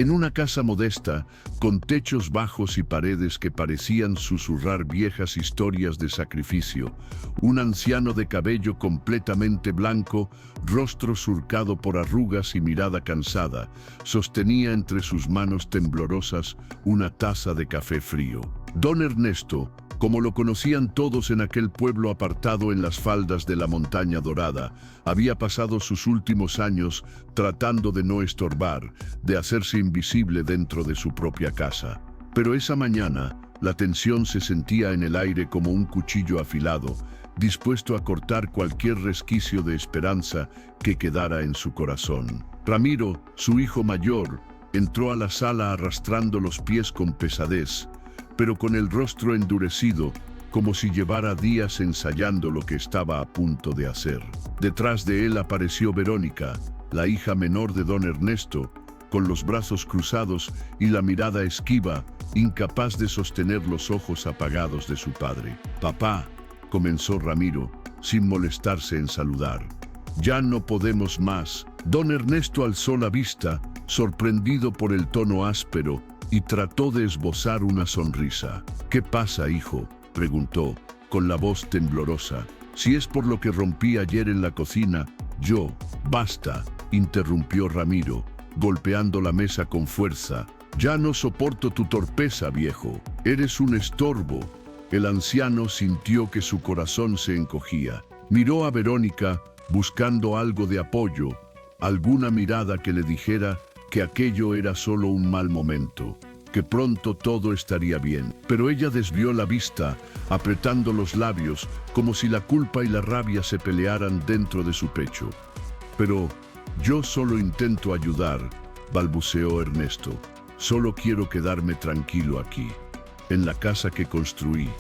En una casa modesta, con techos bajos y paredes que parecían susurrar viejas historias de sacrificio, un anciano de cabello completamente blanco, rostro surcado por arrugas y mirada cansada, sostenía entre sus manos temblorosas una taza de café frío. Don Ernesto, como lo conocían todos en aquel pueblo apartado en las faldas de la Montaña Dorada, había pasado sus últimos años tratando de no estorbar, de hacerse invisible dentro de su propia casa. Pero esa mañana, la tensión se sentía en el aire como un cuchillo afilado, dispuesto a cortar cualquier resquicio de esperanza que quedara en su corazón. Ramiro, su hijo mayor, entró a la sala arrastrando los pies con pesadez, pero con el rostro endurecido, como si llevara días ensayando lo que estaba a punto de hacer. Detrás de él apareció Verónica, la hija menor de don Ernesto, con los brazos cruzados y la mirada esquiva, incapaz de sostener los ojos apagados de su padre. «Papá», comenzó Ramiro, sin molestarse en saludar. «Ya no podemos más». Don Ernesto alzó la vista, sorprendido por el tono áspero, y trató de esbozar una sonrisa. «¿Qué pasa, hijo?», preguntó, con la voz temblorosa. «Si es por lo que rompí ayer en la cocina, yo...». «Basta», interrumpió Ramiro, golpeando la mesa con fuerza. «Ya no soporto tu torpeza, viejo. Eres un estorbo». El anciano sintió que su corazón se encogía. Miró a Verónica, buscando algo de apoyo, alguna mirada que le dijera que aquello era solo un mal momento, que pronto todo estaría bien. Pero ella desvió la vista, apretando los labios, como si la culpa y la rabia se pelearan dentro de su pecho. «Pero yo solo intento ayudar», balbuceó Ernesto. «Solo quiero quedarme tranquilo aquí, en la casa que construí».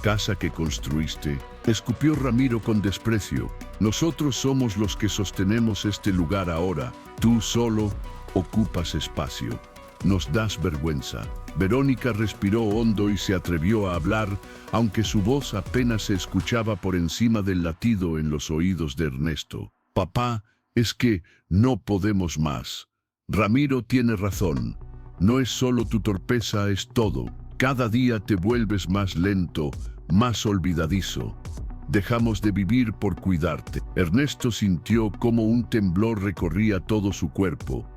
«¿Casa que construiste?», escupió Ramiro con desprecio. «Nosotros somos los que sostenemos este lugar ahora. Tú solo ocupas espacio. Nos das vergüenza». Verónica respiró hondo y se atrevió a hablar, aunque su voz apenas se escuchaba por encima del latido en los oídos de Ernesto. «Papá, es que no podemos más. Ramiro tiene razón. No es solo tu torpeza, es todo. Cada día te vuelves más lento, más olvidadizo. Dejamos de vivir por cuidarte». Ernesto sintió como un temblor recorría todo su cuerpo,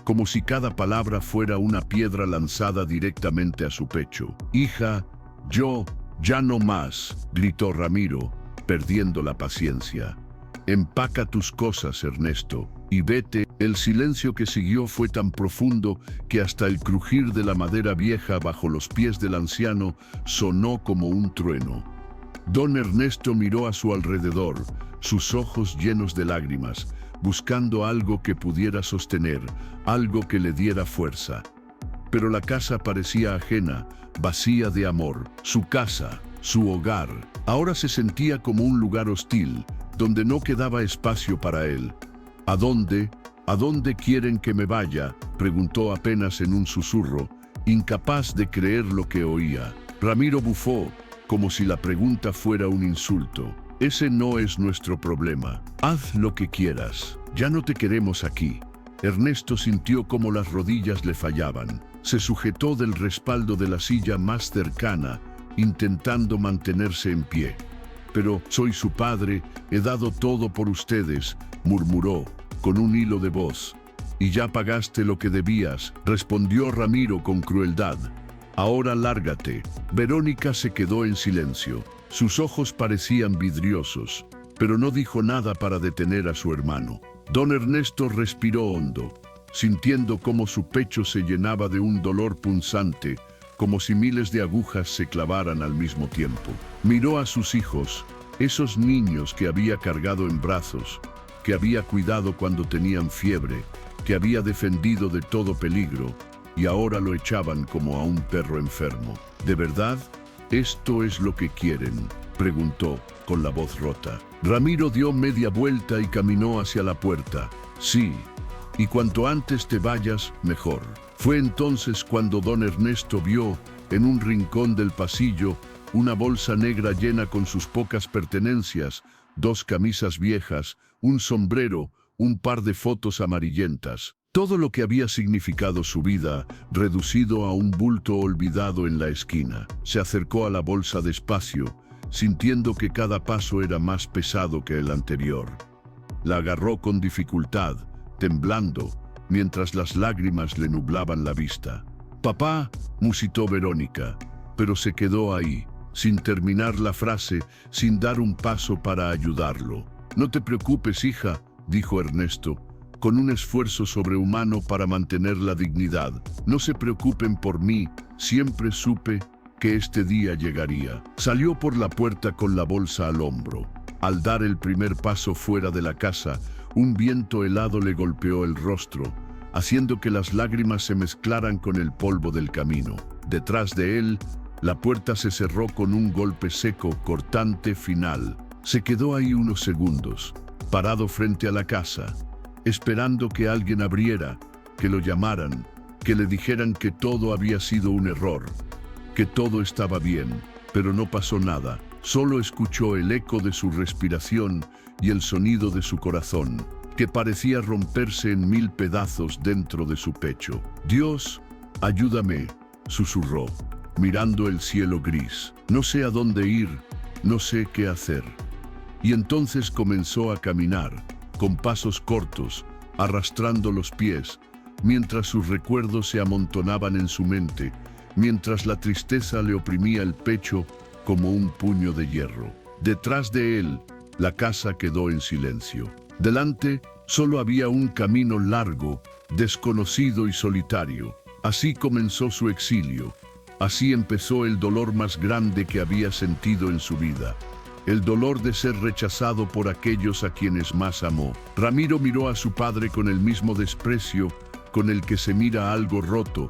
como si cada palabra fuera una piedra lanzada directamente a su pecho. «Hija, yo ya no más», gritó Ramiro, perdiendo la paciencia. «Empaca tus cosas, Ernesto, y vete». El silencio que siguió fue tan profundo que hasta el crujir de la madera vieja bajo los pies del anciano sonó como un trueno. Don Ernesto miró a su alrededor, sus ojos llenos de lágrimas, buscando algo que pudiera sostener, algo que le diera fuerza. Pero la casa parecía ajena, vacía de amor. Su casa, su hogar, ahora se sentía como un lugar hostil, donde no quedaba espacio para él. «¿A dónde quieren que me vaya?», preguntó apenas en un susurro, incapaz de creer lo que oía. Ramiro bufó, como si la pregunta fuera un insulto. «Ese no es nuestro problema. Haz lo que quieras. Ya no te queremos aquí». Ernesto sintió como las rodillas le fallaban. Se sujetó del respaldo de la silla más cercana, intentando mantenerse en pie. «Pero soy su padre, he dado todo por ustedes», murmuró, con un hilo de voz. «Y ya pagaste lo que debías», respondió Ramiro con crueldad. «Ahora lárgate». Verónica se quedó en silencio. Sus ojos parecían vidriosos, pero no dijo nada para detener a su hermano. Don Ernesto respiró hondo, sintiendo cómo su pecho se llenaba de un dolor punzante, como si miles de agujas se clavaran al mismo tiempo. Miró a sus hijos, esos niños que había cargado en brazos, que había cuidado cuando tenían fiebre, que había defendido de todo peligro, y ahora lo echaban como a un perro enfermo. «¿De verdad esto es lo que quieren?», preguntó, con la voz rota. Ramiro dio media vuelta y caminó hacia la puerta. «Sí, y cuanto antes te vayas, mejor». Fue entonces cuando don Ernesto vio, en un rincón del pasillo, una bolsa negra llena con sus pocas pertenencias, 2 camisas viejas, un sombrero, un par de fotos amarillentas. Todo lo que había significado su vida, reducido a un bulto olvidado en la esquina. Se acercó a la bolsa despacio, sintiendo que cada paso era más pesado que el anterior. La agarró con dificultad, temblando, mientras las lágrimas le nublaban la vista. «Papá», musitó Verónica, pero se quedó ahí, sin terminar la frase, sin dar un paso para ayudarlo. «No te preocupes, hija», dijo Ernesto, con un esfuerzo sobrehumano para mantener la dignidad. «No se preocupen por mí, siempre supe que este día llegaría». Salió por la puerta con la bolsa al hombro. Al dar el primer paso fuera de la casa, un viento helado le golpeó el rostro, haciendo que las lágrimas se mezclaran con el polvo del camino. Detrás de él, la puerta se cerró con un golpe seco, cortante, final. Se quedó ahí unos segundos, parado frente a la casa, esperando que alguien abriera, que lo llamaran, que le dijeran que todo había sido un error, que todo estaba bien, pero no pasó nada. Solo escuchó el eco de su respiración y el sonido de su corazón, que parecía romperse en 1000 pedazos dentro de su pecho. «Dios, ayúdame», susurró, mirando el cielo gris. «No sé a dónde ir, no sé qué hacer». Y entonces comenzó a caminar, con pasos cortos, arrastrando los pies, mientras sus recuerdos se amontonaban en su mente, mientras la tristeza le oprimía el pecho como un puño de hierro. Detrás de él, la casa quedó en silencio. Delante, solo había un camino largo, desconocido y solitario. Así comenzó su exilio. Así empezó el dolor más grande que había sentido en su vida. El dolor de ser rechazado por aquellos a quienes más amó. Ramiro miró a su padre con el mismo desprecio con el que se mira algo roto,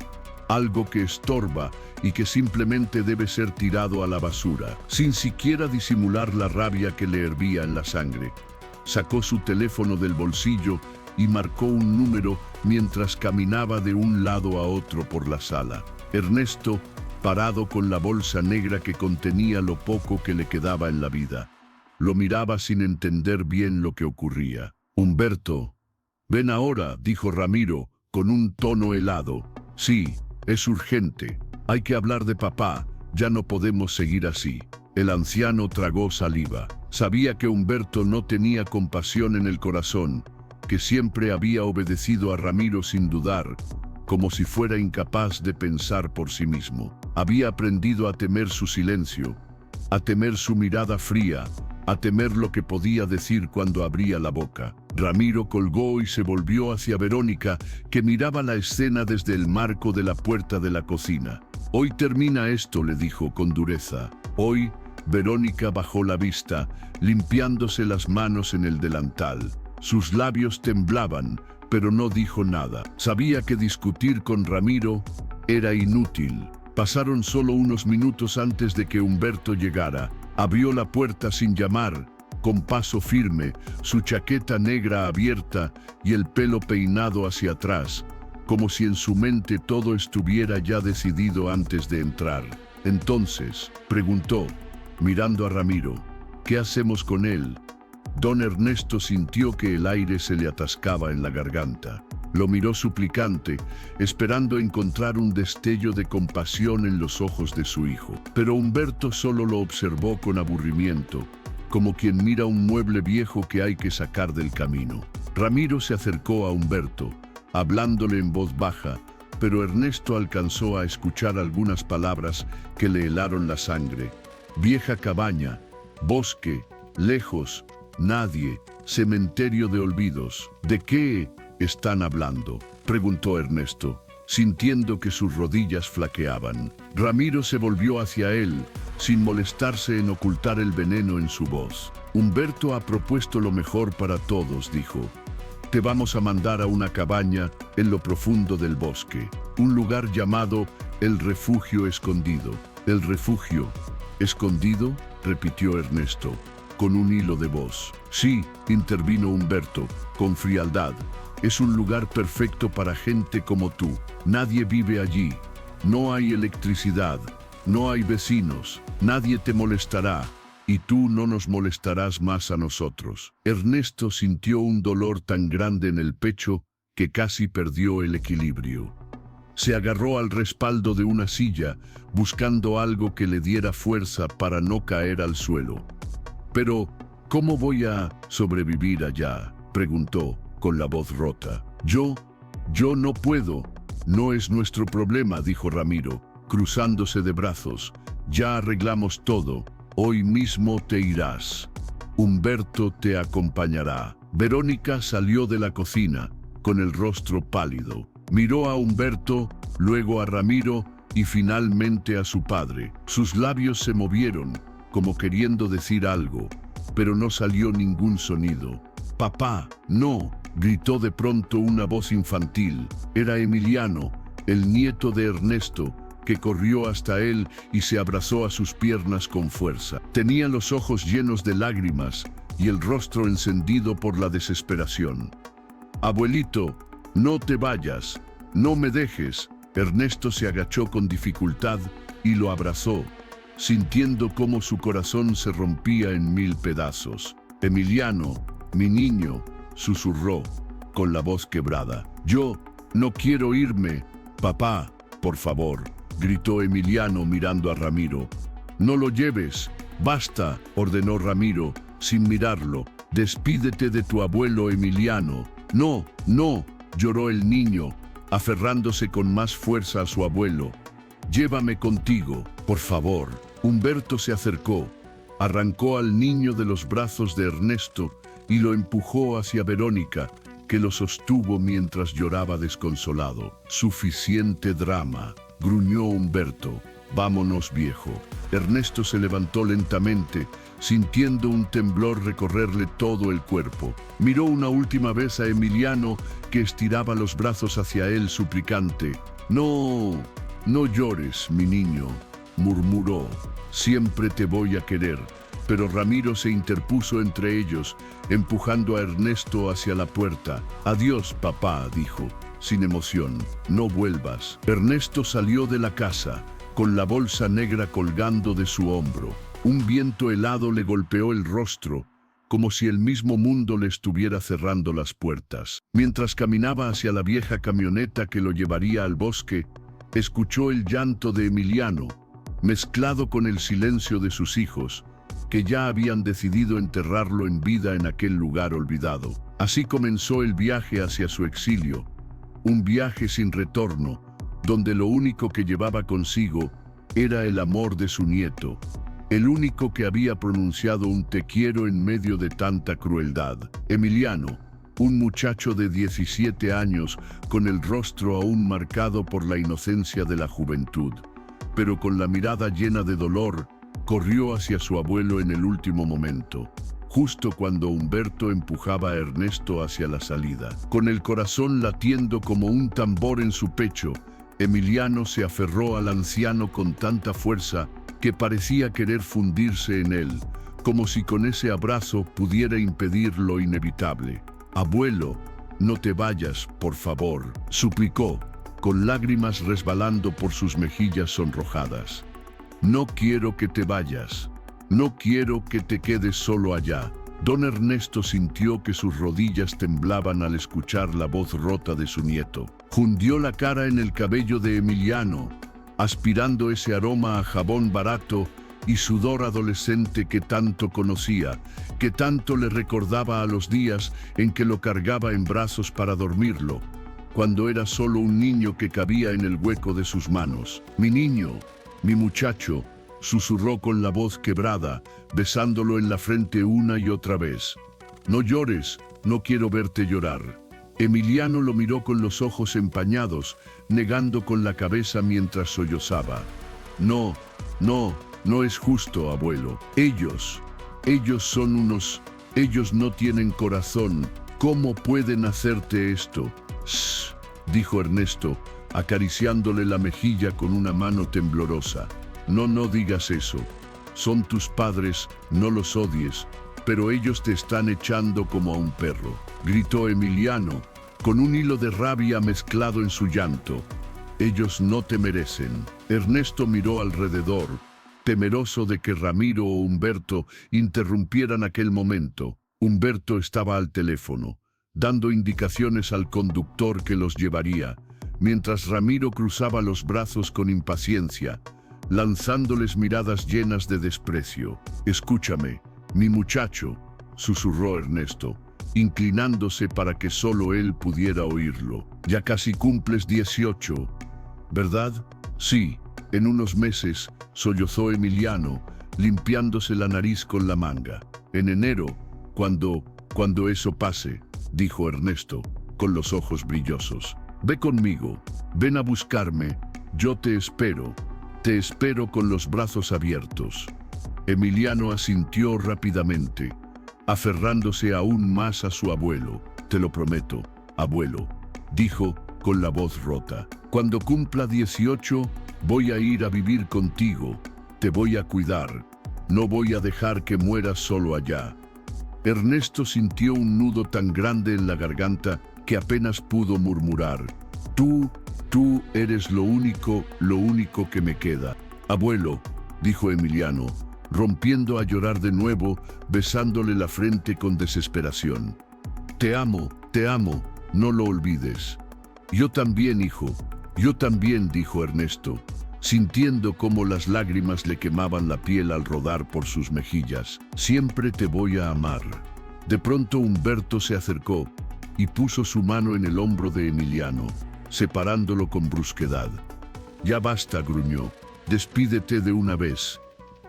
algo que estorba y que simplemente debe ser tirado a la basura, sin siquiera disimular la rabia que le hervía en la sangre. Sacó su teléfono del bolsillo y marcó un número mientras caminaba de un lado a otro por la sala. Ernesto, parado con la bolsa negra que contenía lo poco que le quedaba en la vida, lo miraba sin entender bien lo que ocurría. «Humberto, ven ahora», dijo Ramiro, con un tono helado. «Sí, es urgente. Hay que hablar de papá. Ya no podemos seguir así». El anciano tragó saliva. Sabía que Humberto no tenía compasión en el corazón, que siempre había obedecido a Ramiro sin dudar, como si fuera incapaz de pensar por sí mismo. Había aprendido a temer su silencio, a temer su mirada fría, a temer lo que podía decir cuando abría la boca. Ramiro colgó y se volvió hacia Verónica, que miraba la escena desde el marco de la puerta de la cocina. «Hoy termina esto», le dijo con dureza. «Hoy». Verónica bajó la vista, limpiándose las manos en el delantal. Sus labios temblaban, pero no dijo nada. Sabía que discutir con Ramiro era inútil. Pasaron solo unos minutos antes de que Humberto llegara. Abrió la puerta sin llamar, con paso firme, su chaqueta negra abierta y el pelo peinado hacia atrás, como si en su mente todo estuviera ya decidido antes de entrar. «Entonces», preguntó, mirando a Ramiro, «¿qué hacemos con él?» Don Ernesto sintió que el aire se le atascaba en la garganta. Lo miró suplicante, esperando encontrar un destello de compasión en los ojos de su hijo. Pero Humberto solo lo observó con aburrimiento, como quien mira un mueble viejo que hay que sacar del camino. Ramiro se acercó a Humberto, hablándole en voz baja, pero Ernesto alcanzó a escuchar algunas palabras que le helaron la sangre. «Vieja cabaña, bosque, lejos, nadie, cementerio de olvidos». «¿De qué están hablando?», preguntó Ernesto, sintiendo que sus rodillas flaqueaban. Ramiro se volvió hacia él, sin molestarse en ocultar el veneno en su voz. «Humberto ha propuesto lo mejor para todos», dijo. «Te vamos a mandar a una cabaña en lo profundo del bosque, un lugar llamado el Refugio Escondido». «¿El Refugio Escondido?», repitió Ernesto, con un hilo de voz. «Sí», intervino Humberto, con frialdad. «Es un lugar perfecto para gente como tú. Nadie vive allí. No hay electricidad. No hay vecinos. Nadie te molestará. Y tú no nos molestarás más a nosotros». Ernesto sintió un dolor tan grande en el pecho que casi perdió el equilibrio. Se agarró al respaldo de una silla, buscando algo que le diera fuerza para no caer al suelo. «Pero, ¿cómo voy a sobrevivir allá?», preguntó, con la voz rota. Yo no puedo. «No es nuestro problema», dijo Ramiro, cruzándose de brazos. «Ya arreglamos todo. Hoy mismo te irás. Humberto te acompañará». Verónica salió de la cocina, con el rostro pálido. Miró a Humberto, luego a Ramiro y finalmente a su padre. Sus labios se movieron, como queriendo decir algo, pero no salió ningún sonido. «Papá, no», gritó de pronto una voz infantil. Era Emiliano, el nieto de Ernesto, que corrió hasta él y se abrazó a sus piernas con fuerza. Tenía los ojos llenos de lágrimas y el rostro encendido por la desesperación. «Abuelito, no te vayas, no me dejes». Ernesto se agachó con dificultad y lo abrazó, sintiendo cómo su corazón se rompía en 1000 pedazos. «Emiliano, mi niño», susurró, con la voz quebrada. «Yo no quiero irme, papá, por favor», gritó Emiliano mirando a Ramiro. «No lo lleves, basta», ordenó Ramiro, sin mirarlo. «Despídete de tu abuelo Emiliano». «No, no», lloró el niño, aferrándose con más fuerza a su abuelo. «Llévame contigo, por favor». Humberto se acercó, arrancó al niño de los brazos de Ernesto y lo empujó hacia Verónica, que lo sostuvo mientras lloraba desconsolado. «Suficiente drama», gruñó Humberto. «Vámonos, viejo». Ernesto se levantó lentamente, sintiendo un temblor recorrerle todo el cuerpo. Miró una última vez a Emiliano, que estiraba los brazos hacia él suplicante. «No, no llores, mi niño», murmuró. «Siempre te voy a querer». Pero Ramiro se interpuso entre ellos, empujando a Ernesto hacia la puerta. «Adiós, papá», dijo, sin emoción. «No vuelvas». Ernesto salió de la casa, con la bolsa negra colgando de su hombro. Un viento helado le golpeó el rostro, como si el mismo mundo le estuviera cerrando las puertas. Mientras caminaba hacia la vieja camioneta que lo llevaría al bosque, escuchó el llanto de Emiliano, mezclado con el silencio de sus hijos, que ya habían decidido enterrarlo en vida en aquel lugar olvidado. Así comenzó el viaje hacia su exilio, un viaje sin retorno, donde lo único que llevaba consigo era el amor de su nieto, el único que había pronunciado un «te quiero» en medio de tanta crueldad. Emiliano, un muchacho de 17 años, con el rostro aún marcado por la inocencia de la juventud, pero con la mirada llena de dolor, corrió hacia su abuelo en el último momento, justo cuando Humberto empujaba a Ernesto hacia la salida. Con el corazón latiendo como un tambor en su pecho, Emiliano se aferró al anciano con tanta fuerza que parecía querer fundirse en él, como si con ese abrazo pudiera impedir lo inevitable. «Abuelo, no te vayas, por favor», suplicó, con lágrimas resbalando por sus mejillas sonrojadas. «No quiero que te vayas. No quiero que te quedes solo allá». Don Ernesto sintió que sus rodillas temblaban al escuchar la voz rota de su nieto. Hundió la cara en el cabello de Emiliano, aspirando ese aroma a jabón barato y sudor adolescente que tanto conocía, que tanto le recordaba a los días en que lo cargaba en brazos para dormirlo, cuando era solo un niño que cabía en el hueco de sus manos. «Mi niño, mi muchacho», susurró con la voz quebrada, besándolo en la frente una y otra vez. «No llores, no quiero verte llorar». Emiliano lo miró con los ojos empañados, negando con la cabeza mientras sollozaba. «No, no, no es justo, abuelo. Ellos son unos... Ellos no tienen corazón. ¿Cómo pueden hacerte esto?» «Shh», dijo Ernesto, acariciándole la mejilla con una mano temblorosa. «No digas eso. Son tus padres, no los odies, pero ellos te están echando como a un perro», gritó Emiliano, con un hilo de rabia mezclado en su llanto. «Ellos no te merecen». Ernesto miró alrededor, temeroso de que Ramiro o Humberto interrumpieran aquel momento. Humberto estaba al teléfono, dando indicaciones al conductor que los llevaría, mientras Ramiro cruzaba los brazos con impaciencia, lanzándoles miradas llenas de desprecio. «Escúchame, mi muchacho», susurró Ernesto, inclinándose para que solo él pudiera oírlo. «Ya casi cumples 18, ¿verdad?» «Sí, en unos meses», sollozó Emiliano, limpiándose la nariz con la manga. «En enero, cuando eso pase», dijo Ernesto, con los ojos brillosos. «Ve conmigo, ven a buscarme, yo te espero con los brazos abiertos». Emiliano asintió rápidamente, aferrándose aún más a su abuelo. «Te lo prometo, abuelo», dijo con la voz rota. «Cuando cumpla 18, voy a ir a vivir contigo, te voy a cuidar, no voy a dejar que mueras solo allá». Ernesto sintió un nudo tan grande en la garganta que apenas pudo murmurar. Tú eres lo único que me queda». «Abuelo», dijo Emiliano, rompiendo a llorar de nuevo, besándole la frente con desesperación. Te amo, no lo olvides». «Yo también, hijo, yo también», dijo Ernesto, sintiendo cómo las lágrimas le quemaban la piel al rodar por sus mejillas. «Siempre te voy a amar». De pronto Humberto se acercó y puso su mano en el hombro de Emiliano, separándolo con brusquedad. «Ya basta», gruñó, «despídete de una vez».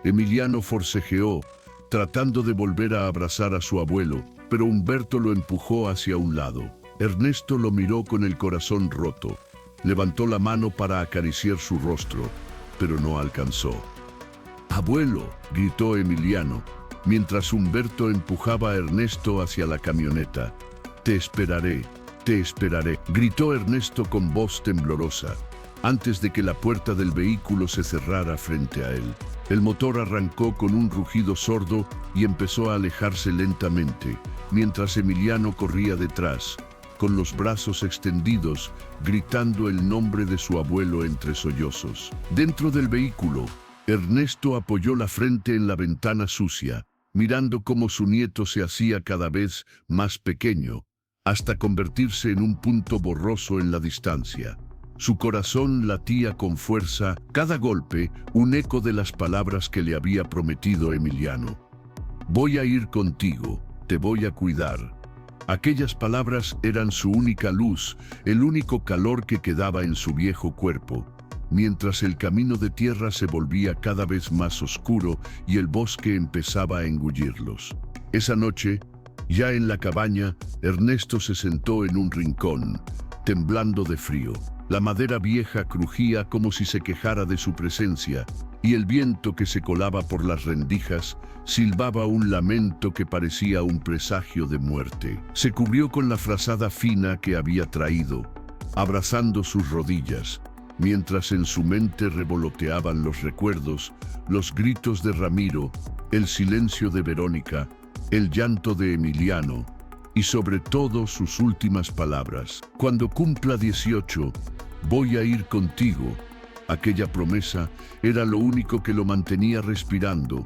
Emiliano forcejeó, tratando de volver a abrazar a su abuelo, pero Humberto lo empujó hacia un lado. Ernesto lo miró con el corazón roto. Levantó la mano para acariciar su rostro, pero no alcanzó. «Abuelo», gritó Emiliano, mientras Humberto empujaba a Ernesto hacia la camioneta. Te esperaré», gritó Ernesto con voz temblorosa, antes de que la puerta del vehículo se cerrara frente a él. El motor arrancó con un rugido sordo y empezó a alejarse lentamente, mientras Emiliano corría detrás, con los brazos extendidos, gritando el nombre de su abuelo entre sollozos. Dentro del vehículo, Ernesto apoyó la frente en la ventana sucia, mirando cómo su nieto se hacía cada vez más pequeño, hasta convertirse en un punto borroso en la distancia. Su corazón latía con fuerza, cada golpe un eco de las palabras que le había prometido Emiliano. «Voy a ir contigo, te voy a cuidar». Aquellas palabras eran su única luz, el único calor que quedaba en su viejo cuerpo, mientras el camino de tierra se volvía cada vez más oscuro y el bosque empezaba a engullirlos. Esa noche, ya en la cabaña, Ernesto se sentó en un rincón, temblando de frío. La madera vieja crujía como si se quejara de su presencia, y el viento que se colaba por las rendijas silbaba un lamento que parecía un presagio de muerte. Se cubrió con la frazada fina que había traído, abrazando sus rodillas, mientras en su mente revoloteaban los recuerdos, los gritos de Ramiro, el silencio de Verónica, el llanto de Emiliano, y sobre todo sus últimas palabras. «Cuando cumpla 18, voy a ir contigo». Aquella promesa era lo único que lo mantenía respirando,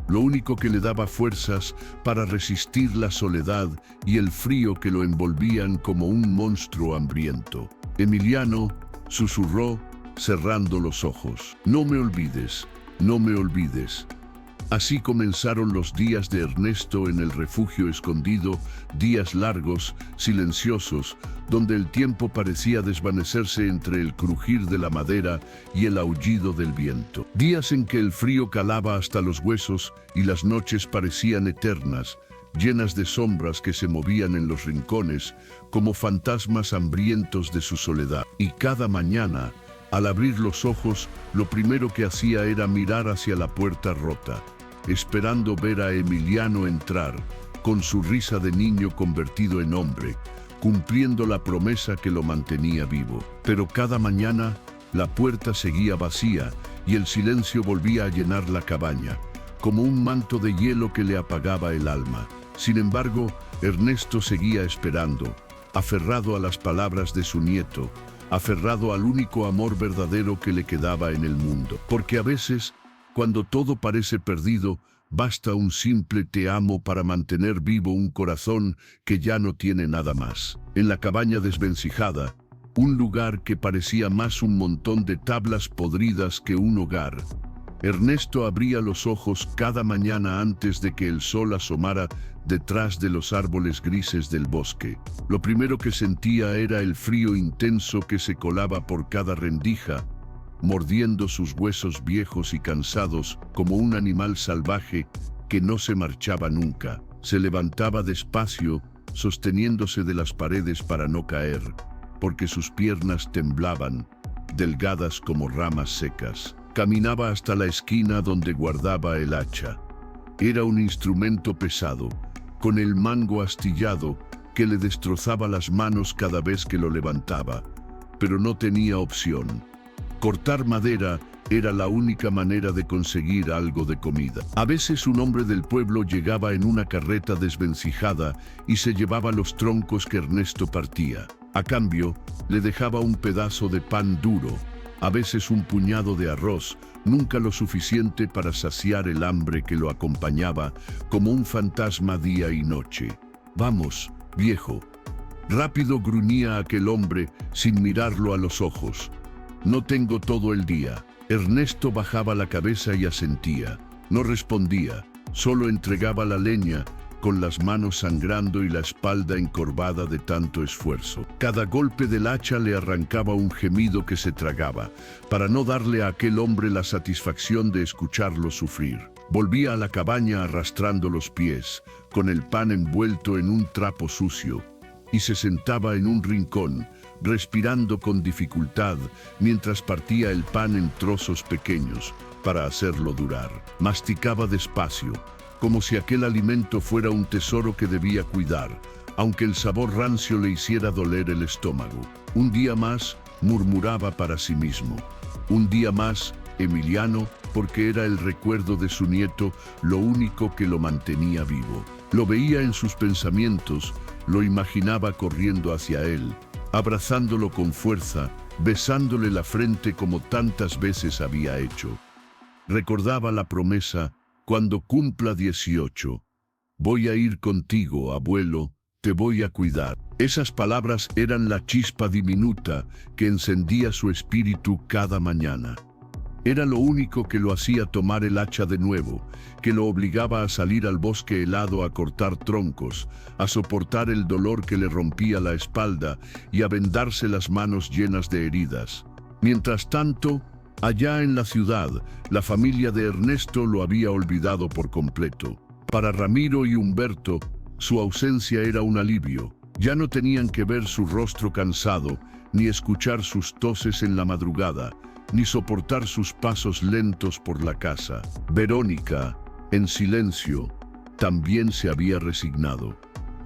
lo único que le daba fuerzas para resistir la soledad y el frío que lo envolvían como un monstruo hambriento. Emiliano susurró, cerrando los ojos. «No me olvides, no me olvides». Así comenzaron los días de Ernesto en el refugio escondido, días largos, silenciosos, donde el tiempo parecía desvanecerse entre el crujir de la madera y el aullido del viento. Días en que el frío calaba hasta los huesos y las noches parecían eternas, llenas de sombras que se movían en los rincones como fantasmas hambrientos de su soledad. Y cada mañana, al abrir los ojos, lo primero que hacía era mirar hacia la puerta rota, esperando ver a Emiliano entrar, con su risa de niño convertido en hombre, cumpliendo la promesa que lo mantenía vivo. Pero cada mañana, la puerta seguía vacía y el silencio volvía a llenar la cabaña, como un manto de hielo que le apagaba el alma. Sin embargo, Ernesto seguía esperando, aferrado a las palabras de su nieto, aferrado al único amor verdadero que le quedaba en el mundo. Porque a veces, cuando todo parece perdido, Basta un simple te amo para mantener vivo un corazón que ya no tiene nada más. En la cabaña desvencijada, un lugar que parecía más un montón de tablas podridas que un hogar, Ernesto abría los ojos cada mañana antes de que el sol asomara detrás de los árboles grises del bosque. Lo primero que sentía era el frío intenso que se colaba por cada rendija, mordiendo sus huesos viejos y cansados como un animal salvaje que no se marchaba nunca. Se levantaba despacio, sosteniéndose de las paredes para no caer, porque sus piernas temblaban, delgadas como ramas secas. Caminaba hasta la esquina donde guardaba el hacha. Era un instrumento pesado, con el mango astillado que le destrozaba las manos cada vez que lo levantaba, pero no tenía opción. Cortar madera era la única manera de conseguir algo de comida. A veces un hombre del pueblo llegaba en una carreta desvencijada y se llevaba los troncos que Ernesto partía. A cambio, le dejaba un pedazo de pan duro, a veces un puñado de arroz, nunca lo suficiente para saciar el hambre que lo acompañaba como un fantasma día y noche. «Vamos, viejo». Rápido gruñía aquel hombre sin mirarlo a los ojos. «No tengo todo el día». Ernesto bajaba la cabeza y asentía. No respondía, solo entregaba la leña, con las manos sangrando y la espalda encorvada de tanto esfuerzo. Cada golpe del hacha le arrancaba un gemido que se tragaba, para no darle a aquel hombre la satisfacción de escucharlo sufrir. Volvía a la cabaña arrastrando los pies, con el pan envuelto en un trapo sucio, y se sentaba en un rincón, respirando con dificultad, mientras partía el pan en trozos pequeños, para hacerlo durar. Masticaba despacio, como si aquel alimento fuera un tesoro que debía cuidar, aunque el sabor rancio le hiciera doler el estómago. Un día más, murmuraba para sí mismo. Un día más, Emiliano, porque era el recuerdo de su nieto lo único que lo mantenía vivo. Lo veía en sus pensamientos, lo imaginaba corriendo hacia él, abrazándolo con fuerza, besándole la frente como tantas veces había hecho. Recordaba la promesa: «Cuando cumpla 18, voy a ir contigo, abuelo, te voy a cuidar». Esas palabras eran la chispa diminuta que encendía su espíritu cada mañana. Era lo único que lo hacía tomar el hacha de nuevo, que lo obligaba a salir al bosque helado a cortar troncos, a soportar el dolor que le rompía la espalda y a vendarse las manos llenas de heridas. Mientras tanto, allá en la ciudad, la familia de Ernesto lo había olvidado por completo. Para Ramiro y Humberto, su ausencia era un alivio. Ya no tenían que ver su rostro cansado, ni escuchar sus toses en la madrugada, ni soportar sus pasos lentos por la casa. Verónica, en silencio, también se había resignado.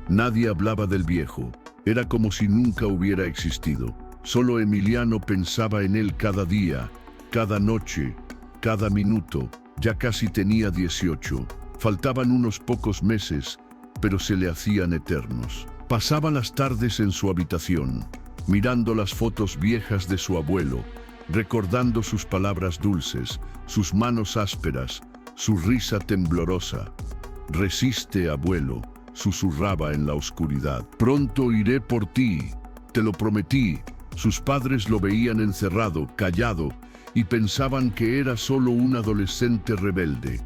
Nadie hablaba del viejo. Era como si nunca hubiera existido. Solo Emiliano pensaba en él cada día, cada noche, cada minuto. Ya casi tenía 18. Faltaban unos pocos meses, pero se le hacían eternos. Pasaba las tardes en su habitación, mirando las fotos viejas de su abuelo, recordando sus palabras dulces, sus manos ásperas, su risa temblorosa. «Resiste, abuelo», susurraba en la oscuridad. «Pronto iré por ti, te lo prometí». Sus padres lo veían encerrado, callado, y pensaban que era solo un adolescente rebelde.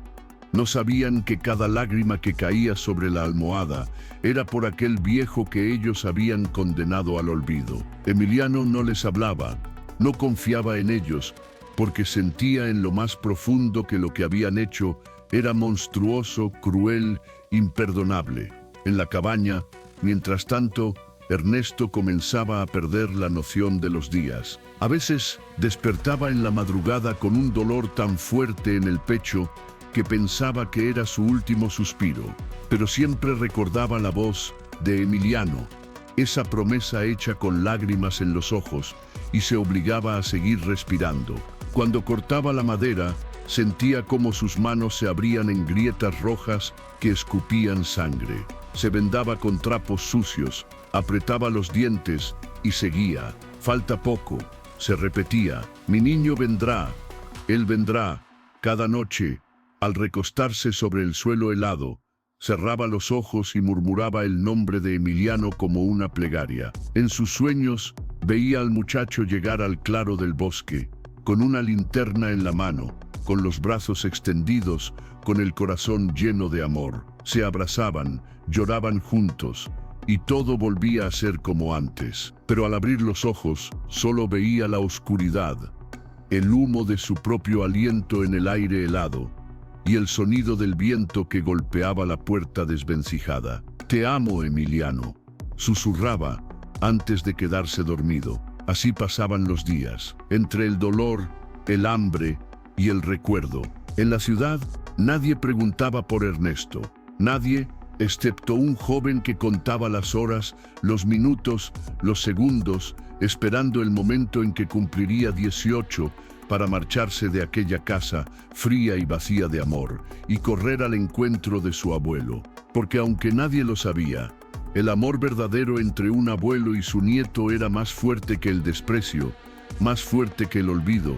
No sabían que cada lágrima que caía sobre la almohada era por aquel viejo que ellos habían condenado al olvido. Emiliano no les hablaba, no confiaba en ellos, porque sentía en lo más profundo que lo que habían hecho era monstruoso, cruel, imperdonable. En la cabaña, mientras tanto, Ernesto comenzaba a perder la noción de los días. A veces despertaba en la madrugada con un dolor tan fuerte en el pecho que pensaba que era su último suspiro, pero siempre recordaba la voz de Emiliano, esa promesa hecha con lágrimas en los ojos, y se obligaba a seguir respirando. Cuando cortaba la madera, sentía cómo sus manos se abrían en grietas rojas que escupían sangre. Se vendaba con trapos sucios, apretaba los dientes y seguía. «Falta poco», se repetía. «Mi niño vendrá, él vendrá». Cada noche, Al recostarse sobre el suelo helado, cerraba los ojos y murmuraba el nombre de Emiliano como una plegaria. En sus sueños, veía al muchacho llegar al claro del bosque, con una linterna en la mano, con los brazos extendidos, con el corazón lleno de amor. Se abrazaban, lloraban juntos, y todo volvía a ser como antes. Pero al abrir los ojos, solo veía la oscuridad, el humo de su propio aliento en el aire helado, y el sonido del viento que golpeaba la puerta desvencijada. «Te amo, Emiliano», susurraba antes de quedarse dormido. Así pasaban los días, entre el dolor, el hambre y el recuerdo. En la ciudad, nadie preguntaba por Ernesto. Nadie, excepto un joven que contaba las horas, los minutos, los segundos, esperando el momento en que cumpliría 18 para marcharse de aquella casa fría y vacía de amor y correr al encuentro de su abuelo. Porque aunque nadie lo sabía, el amor verdadero entre un abuelo y su nieto era más fuerte que el desprecio, más fuerte que el olvido,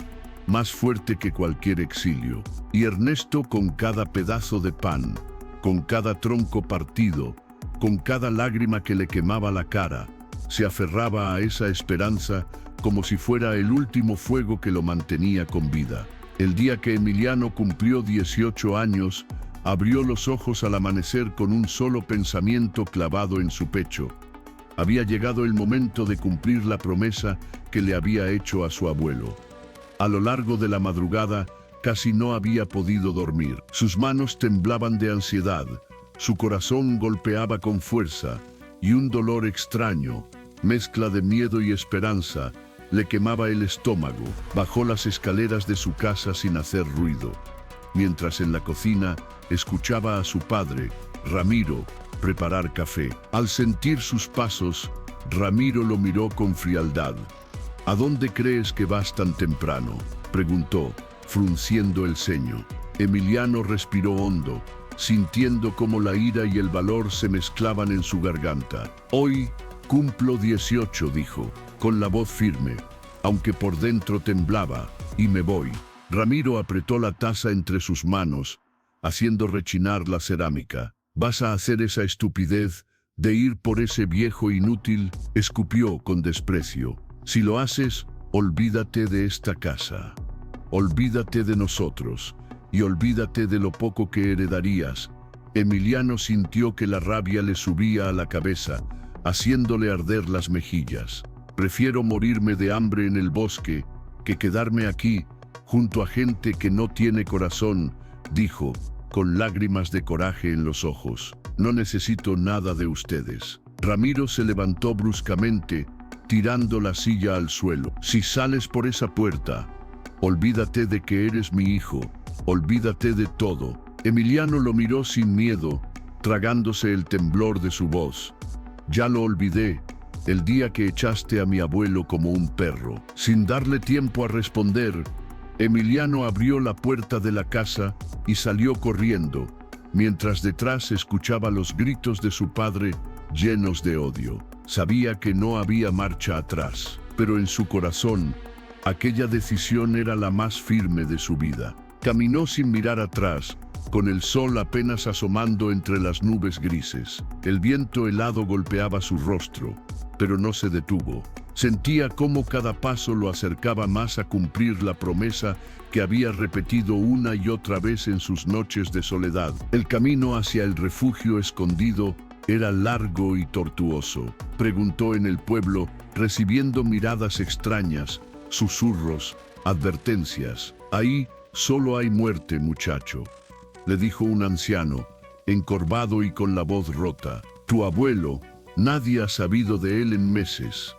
más fuerte que cualquier exilio. Y Ernesto, con cada pedazo de pan, con cada tronco partido, con cada lágrima que le quemaba la cara, se aferraba a esa esperanza como si fuera el último fuego que lo mantenía con vida. El día que Emiliano cumplió 18 años, abrió los ojos al amanecer con un solo pensamiento clavado en su pecho. Había llegado el momento de cumplir la promesa que le había hecho a su abuelo. A lo largo de la madrugada, casi no había podido dormir. Sus manos temblaban de ansiedad, su corazón golpeaba con fuerza, y un dolor extraño, mezcla de miedo y esperanza, le quemaba el estómago. Bajó las escaleras de su casa sin hacer ruido, mientras en la cocina escuchaba a su padre, Ramiro, preparar café. Al sentir sus pasos, Ramiro lo miró con frialdad. «¿A dónde crees que vas tan temprano?», preguntó, frunciendo el ceño. Emiliano respiró hondo, sintiendo cómo la ira y el valor se mezclaban en su garganta. «Hoy cumplo 18», dijo, con la voz firme, aunque por dentro temblaba, «y me voy». Ramiro apretó la taza entre sus manos, haciendo rechinar la cerámica. «¿Vas a hacer esa estupidez de ir por ese viejo inútil?», escupió con desprecio. «Si lo haces, olvídate de esta casa. Olvídate de nosotros, y olvídate de lo poco que heredarías». Emiliano sintió que la rabia le subía a la cabeza, haciéndole arder las mejillas. «Prefiero morirme de hambre en el bosque que quedarme aquí, junto a gente que no tiene corazón», dijo, con lágrimas de coraje en los ojos. «No necesito nada de ustedes». Ramiro se levantó bruscamente, tirando la silla al suelo. «Si sales por esa puerta, olvídate de que eres mi hijo, olvídate de todo». Emiliano lo miró sin miedo, tragándose el temblor de su voz. «Ya lo olvidé, el día que echaste a mi abuelo como un perro». Sin darle tiempo a responder, Emiliano abrió la puerta de la casa y salió corriendo, mientras detrás escuchaba los gritos de su padre llenos de odio. Sabía que no había marcha atrás, pero en su corazón, aquella decisión era la más firme de su vida. Caminó sin mirar atrás, con el sol apenas asomando entre las nubes grises. El viento helado golpeaba su rostro, pero no se detuvo. Sentía cómo cada paso lo acercaba más a cumplir la promesa que había repetido una y otra vez en sus noches de soledad. El camino hacia el refugio escondido era largo y tortuoso. Preguntó en el pueblo, recibiendo miradas extrañas, susurros, advertencias. «Ahí solo hay muerte, muchacho», le dijo un anciano, encorvado y con la voz rota. «Tu abuelo, nadie ha sabido de él en meses».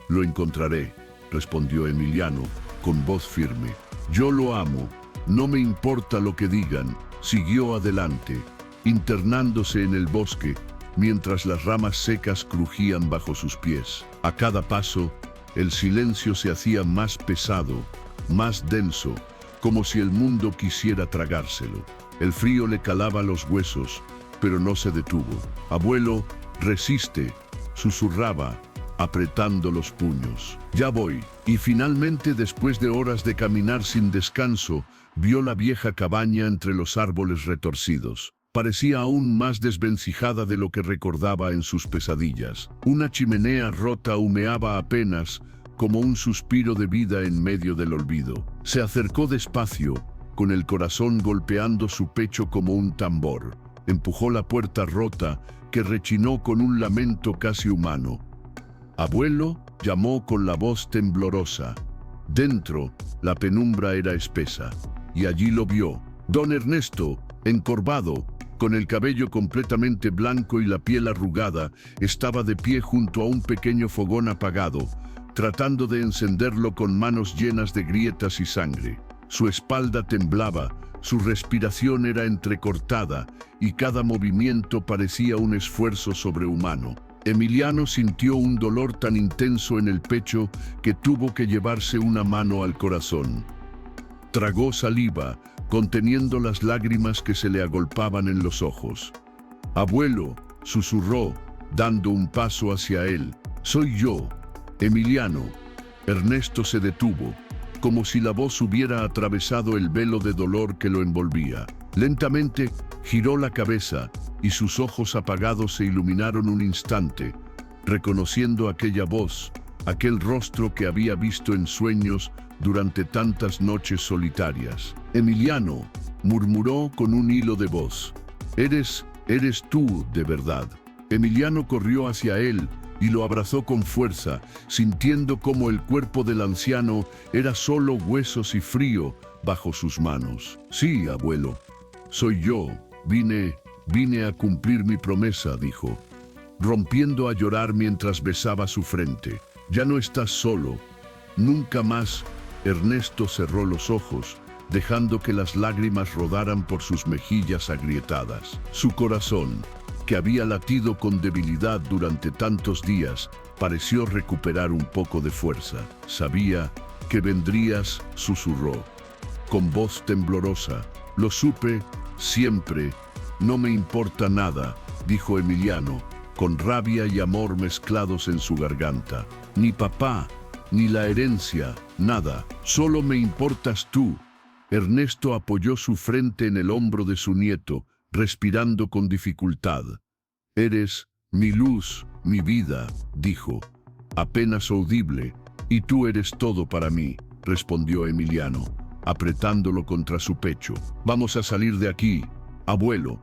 «Lo encontraré», respondió Emiliano, con voz firme. «Yo lo amo, no me importa lo que digan», siguió adelante, internándose en el bosque, mientras las ramas secas crujían bajo sus pies. A cada paso, el silencio se hacía más pesado, más denso, como si el mundo quisiera tragárselo. El frío le calaba los huesos, pero no se detuvo. «Abuelo, resiste», susurraba, apretando los puños. Ya voy. Y finalmente, después de horas de caminar sin descanso, vio la vieja cabaña entre los árboles retorcidos. Parecía aún más desvencijada de lo que recordaba en sus pesadillas. Una chimenea rota humeaba apenas, como un suspiro de vida en medio del olvido. Se acercó despacio, con el corazón golpeando su pecho como un tambor. Empujó la puerta rota, que rechinó con un lamento casi humano. «Abuelo», llamó con la voz temblorosa. Dentro, la penumbra era espesa, y allí lo vio. Don Ernesto, encorvado, con el cabello completamente blanco y la piel arrugada, estaba de pie junto a un pequeño fogón apagado, tratando de encenderlo con manos llenas de grietas y sangre. Su espalda temblaba, su respiración era entrecortada y cada movimiento parecía un esfuerzo sobrehumano. Emiliano sintió un dolor tan intenso en el pecho que tuvo que llevarse una mano al corazón. Tragó saliva, conteniendo las lágrimas que se le agolpaban en los ojos. «Abuelo», susurró, dando un paso hacia él. «Soy yo, Emiliano». Ernesto se detuvo, como si la voz hubiera atravesado el velo de dolor que lo envolvía. Lentamente giró la cabeza y sus ojos apagados se iluminaron un instante, reconociendo aquella voz, aquel rostro que había visto en sueños durante tantas noches solitarias. «Emiliano», murmuró con un hilo de voz. Eres tú, de verdad». Emiliano corrió hacia él y lo abrazó con fuerza, sintiendo cómo el cuerpo del anciano era solo huesos y frío bajo sus manos. «Sí, abuelo, soy yo. Vine a cumplir mi promesa», dijo, rompiendo a llorar mientras besaba su frente. «Ya no estás solo. Nunca más». Ernesto cerró los ojos, dejando que las lágrimas rodaran por sus mejillas agrietadas. Su corazón, que había latido con debilidad durante tantos días, pareció recuperar un poco de fuerza. «Sabía que vendrías», susurró, con voz temblorosa. «Lo supe siempre. No me importa nada», dijo Emiliano, con rabia y amor mezclados en su garganta. «Ni papá, ni la herencia, nada. Solo me importas tú». Ernesto apoyó su frente en el hombro de su nieto, respirando con dificultad. «Eres mi luz, mi vida», dijo, apenas audible. «Y tú eres todo para mí», respondió Emiliano, apretándolo contra su pecho. «Vamos a salir de aquí, abuelo.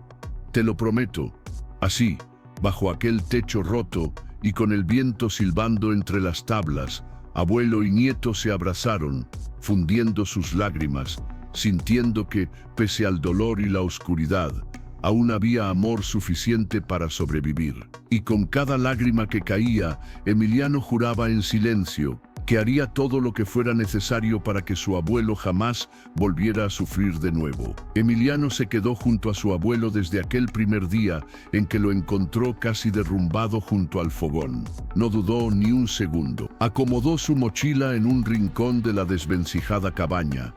Te lo prometo». Así, bajo aquel techo roto y con el viento silbando entre las tablas, abuelo y nieto se abrazaron, fundiendo sus lágrimas, sintiendo que, pese al dolor y la oscuridad, aún había amor suficiente para sobrevivir. Y con cada lágrima que caía, Emiliano juraba en silencio que haría todo lo que fuera necesario para que su abuelo jamás volviera a sufrir de nuevo. Emiliano se quedó junto a su abuelo desde aquel primer día en que lo encontró casi derrumbado junto al fogón. No dudó ni un segundo. Acomodó su mochila en un rincón de la desvencijada cabaña,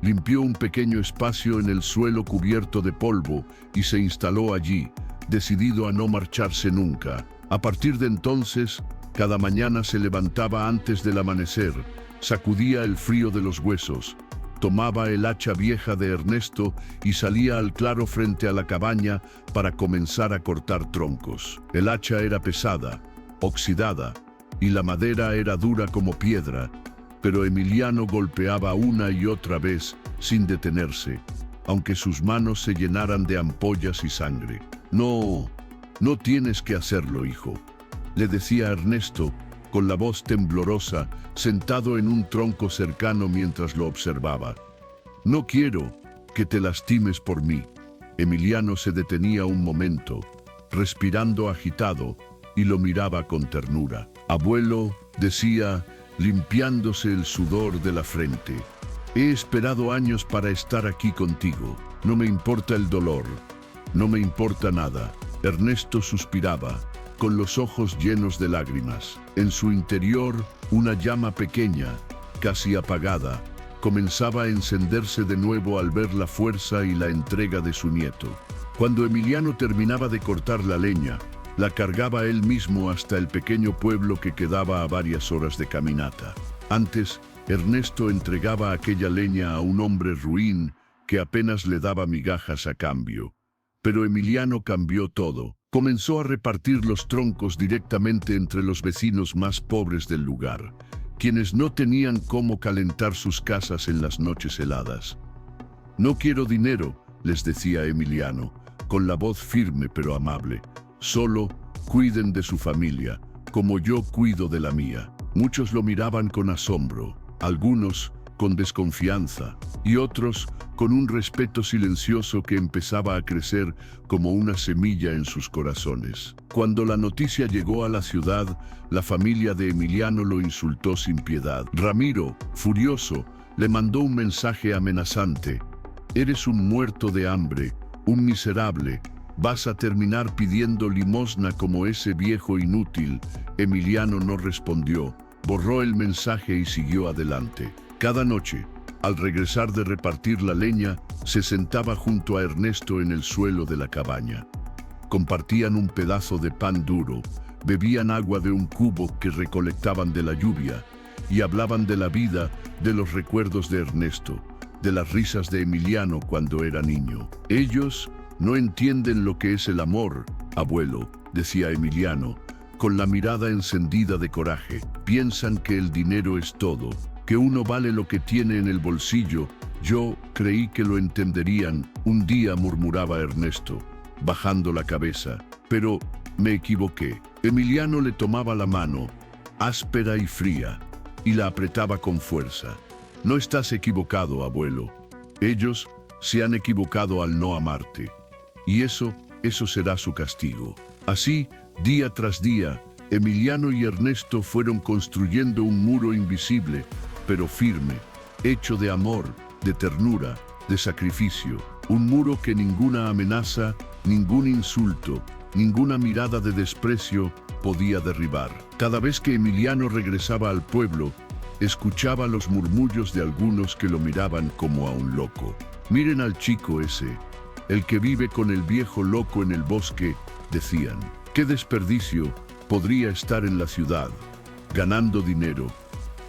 limpió un pequeño espacio en el suelo cubierto de polvo y se instaló allí, decidido a no marcharse nunca. A partir de entonces, cada mañana se levantaba antes del amanecer, sacudía el frío de los huesos, tomaba el hacha vieja de Ernesto y salía al claro frente a la cabaña para comenzar a cortar troncos. El hacha era pesada, oxidada, y la madera era dura como piedra, pero Emiliano golpeaba una y otra vez sin detenerse, aunque sus manos se llenaran de ampollas y sangre. No tienes que hacerlo, hijo», le decía Ernesto, con la voz temblorosa, sentado en un tronco cercano mientras lo observaba. «No quiero que te lastimes por mí». Emiliano se detenía un momento, respirando agitado, y lo miraba con ternura. «Abuelo», decía, limpiándose el sudor de la frente, «he esperado años para estar aquí contigo. No me importa el dolor, no me importa nada». Ernesto suspiraba, con los ojos llenos de lágrimas. En su interior, una llama pequeña, casi apagada, comenzaba a encenderse de nuevo al ver la fuerza y la entrega de su nieto. Cuando Emiliano terminaba de cortar la leña, La cargaba él mismo hasta el pequeño pueblo que quedaba a varias horas de caminata. Antes, Ernesto entregaba aquella leña a un hombre ruin que apenas le daba migajas a cambio. Pero Emiliano cambió todo. Comenzó a repartir los troncos directamente entre los vecinos más pobres del lugar, quienes no tenían cómo calentar sus casas en las noches heladas. «No quiero dinero», les decía Emiliano, con la voz firme pero amable. «Solo cuiden de su familia, como yo cuido de la mía». Muchos lo miraban con asombro, algunos con desconfianza y otros con un respeto silencioso que empezaba a crecer como una semilla en sus corazones. Cuando la noticia llegó a la ciudad, la familia de Emiliano lo insultó sin piedad. Ramiro, furioso, le mandó un mensaje amenazante. «Eres un muerto de hambre, un miserable. Vas a terminar pidiendo limosna como ese viejo inútil». Emiliano no respondió, borró el mensaje y siguió adelante. Cada noche, al regresar de repartir la leña, se sentaba junto a Ernesto en el suelo de la cabaña. Compartían un pedazo de pan duro, bebían agua de un cubo que recolectaban de la lluvia y hablaban de la vida, de los recuerdos de Ernesto, de las risas de Emiliano cuando era niño. «Ellos no entienden lo que es el amor, abuelo», decía Emiliano, con la mirada encendida de coraje. «Piensan que el dinero es todo, que uno vale lo que tiene en el bolsillo». «Yo creí que lo entenderían», un día murmuraba Ernesto, bajando la cabeza, «pero me equivoqué». Emiliano le tomaba la mano, áspera y fría, y la apretaba con fuerza. «No estás equivocado, abuelo. Ellos se han equivocado al no amarte. Y eso será su castigo». Así, día tras día, Emiliano y Ernesto fueron construyendo un muro invisible, pero firme, hecho de amor, de ternura, de sacrificio. Un muro que ninguna amenaza, ningún insulto, ninguna mirada de desprecio podía derribar. Cada vez que Emiliano regresaba al pueblo, escuchaba los murmullos de algunos que lo miraban como a un loco. «Miren al chico ese, el que vive con el viejo loco en el bosque», decían. «Qué desperdicio, podría estar en la ciudad, ganando dinero».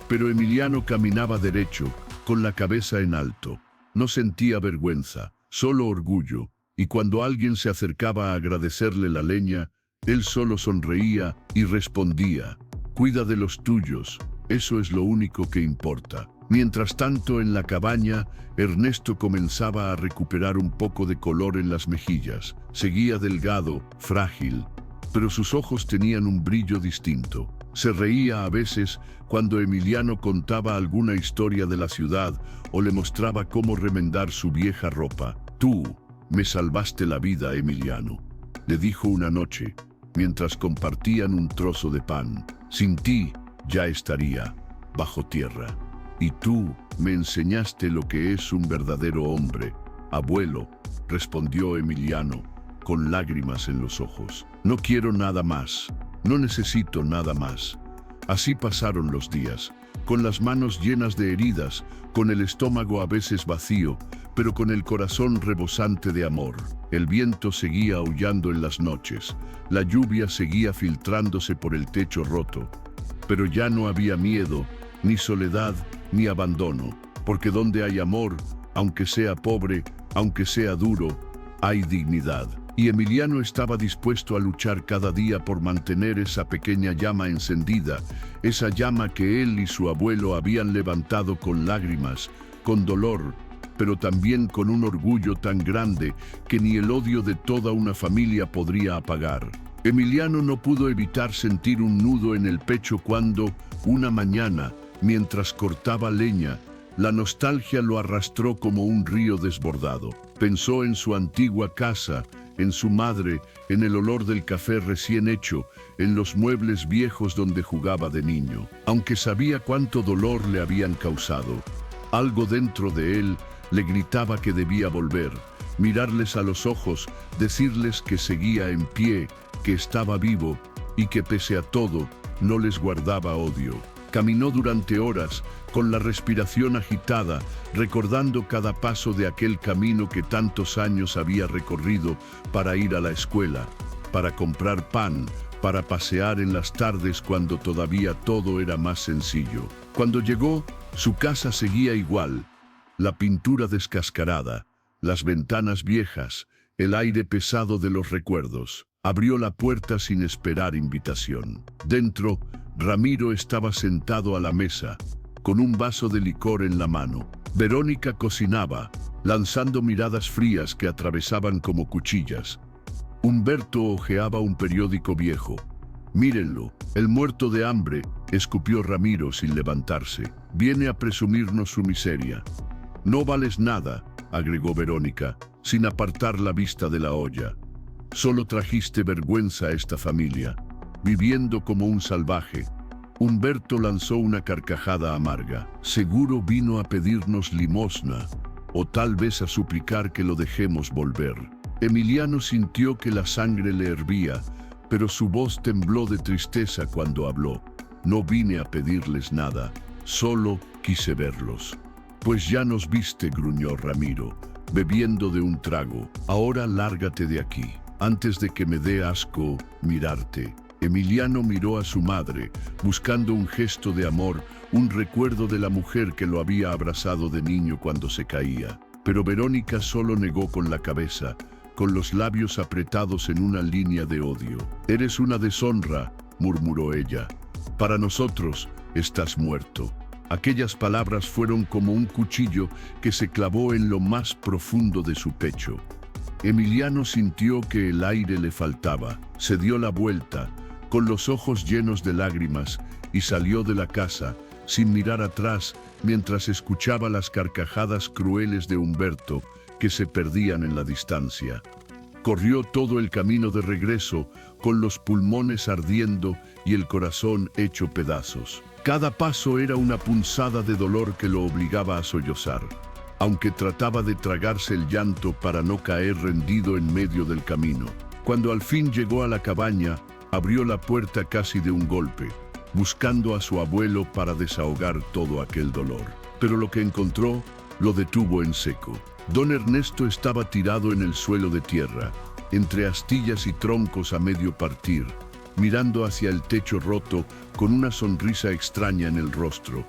Pero Emiliano caminaba derecho, con la cabeza en alto. No sentía vergüenza, solo orgullo, y cuando alguien se acercaba a agradecerle la leña, él solo sonreía y respondía: «Cuida de los tuyos, eso es lo único que importa». Mientras tanto, en la cabaña, Ernesto comenzaba a recuperar un poco de color en las mejillas. Seguía delgado, frágil, pero sus ojos tenían un brillo distinto. Se reía a veces cuando Emiliano contaba alguna historia de la ciudad o le mostraba cómo remendar su vieja ropa. «Tú me salvaste la vida, Emiliano», le dijo una noche, mientras compartían un trozo de pan. «Sin ti ya estaría bajo tierra. Y tú me enseñaste lo que es un verdadero hombre, abuelo», respondió Emiliano, con lágrimas en los ojos. «No quiero nada más, no necesito nada más». Así pasaron los días, con las manos llenas de heridas, con el estómago a veces vacío, pero con el corazón rebosante de amor. El viento seguía aullando en las noches, la lluvia seguía filtrándose por el techo roto, pero ya no había miedo, ni soledad, ni abandono, porque donde hay amor, aunque sea pobre, aunque sea duro, hay dignidad. Y Emiliano estaba dispuesto a luchar cada día por mantener esa pequeña llama encendida, esa llama que él y su abuelo habían levantado con lágrimas, con dolor, pero también con un orgullo tan grande que ni el odio de toda una familia podría apagar. Emiliano no pudo evitar sentir un nudo en el pecho cuando, una mañana, mientras cortaba leña, la nostalgia lo arrastró como un río desbordado. Pensó en su antigua casa, en su madre, en el olor del café recién hecho, en los muebles viejos donde jugaba de niño. Aunque sabía cuánto dolor le habían causado, algo dentro de él le gritaba que debía volver, mirarles a los ojos, decirles que seguía en pie, que estaba vivo y que pese a todo no les guardaba odio. Caminó durante horas, con la respiración agitada, recordando cada paso de aquel camino que tantos años había recorrido para ir a la escuela. para comprar pan, para pasear en las tardes cuando todavía todo era más sencillo. Cuando llegó, su casa seguía igual, la pintura descascarada, las ventanas viejas, el aire pesado de los recuerdos. Abrió la puerta sin esperar invitación. Dentro, Ramiro estaba sentado a la mesa, con un vaso de licor en la mano. Verónica cocinaba, lanzando miradas frías que atravesaban como cuchillas. Humberto hojeaba un periódico viejo. «Mírenlo, el muerto de hambre», escupió Ramiro sin levantarse. «Viene a presumirnos su miseria». «No vales nada», agregó Verónica, sin apartar la vista de la olla. «Solo trajiste vergüenza a esta familia, viviendo como un salvaje». Humberto lanzó una carcajada amarga. «Seguro vino a pedirnos limosna, o tal vez a suplicar que lo dejemos volver». Emiliano sintió que la sangre le hervía, pero su voz tembló de tristeza cuando habló. «No vine a pedirles nada, solo quise verlos». «Pues ya nos viste», gruñó Ramiro, bebiendo de un trago. «Ahora lárgate de aquí, antes de que me dé asco mirarte». Emiliano miró a su madre, buscando un gesto de amor, un recuerdo de la mujer que lo había abrazado de niño cuando se caía. Pero Verónica solo negó con la cabeza, con los labios apretados en una línea de odio. «Eres una deshonra», murmuró ella. «Para nosotros estás muerto». Aquellas palabras fueron como un cuchillo que se clavó en lo más profundo de su pecho. Emiliano sintió que el aire le faltaba. Se dio la vuelta, con los ojos llenos de lágrimas, y salió de la casa, sin mirar atrás, mientras escuchaba las carcajadas crueles de Humberto, que se perdían en la distancia. Corrió todo el camino de regreso, con los pulmones ardiendo y el corazón hecho pedazos. Cada paso era una punzada de dolor que lo obligaba a sollozar, aunque trataba de tragarse el llanto para no caer rendido en medio del camino. Cuando al fin llegó a la cabaña, abrió la puerta casi de un golpe, buscando a su abuelo para desahogar todo aquel dolor. Pero lo que encontró lo detuvo en seco. Don Ernesto estaba tirado en el suelo de tierra, entre astillas y troncos a medio partir, mirando hacia el techo roto con una sonrisa extraña en el rostro,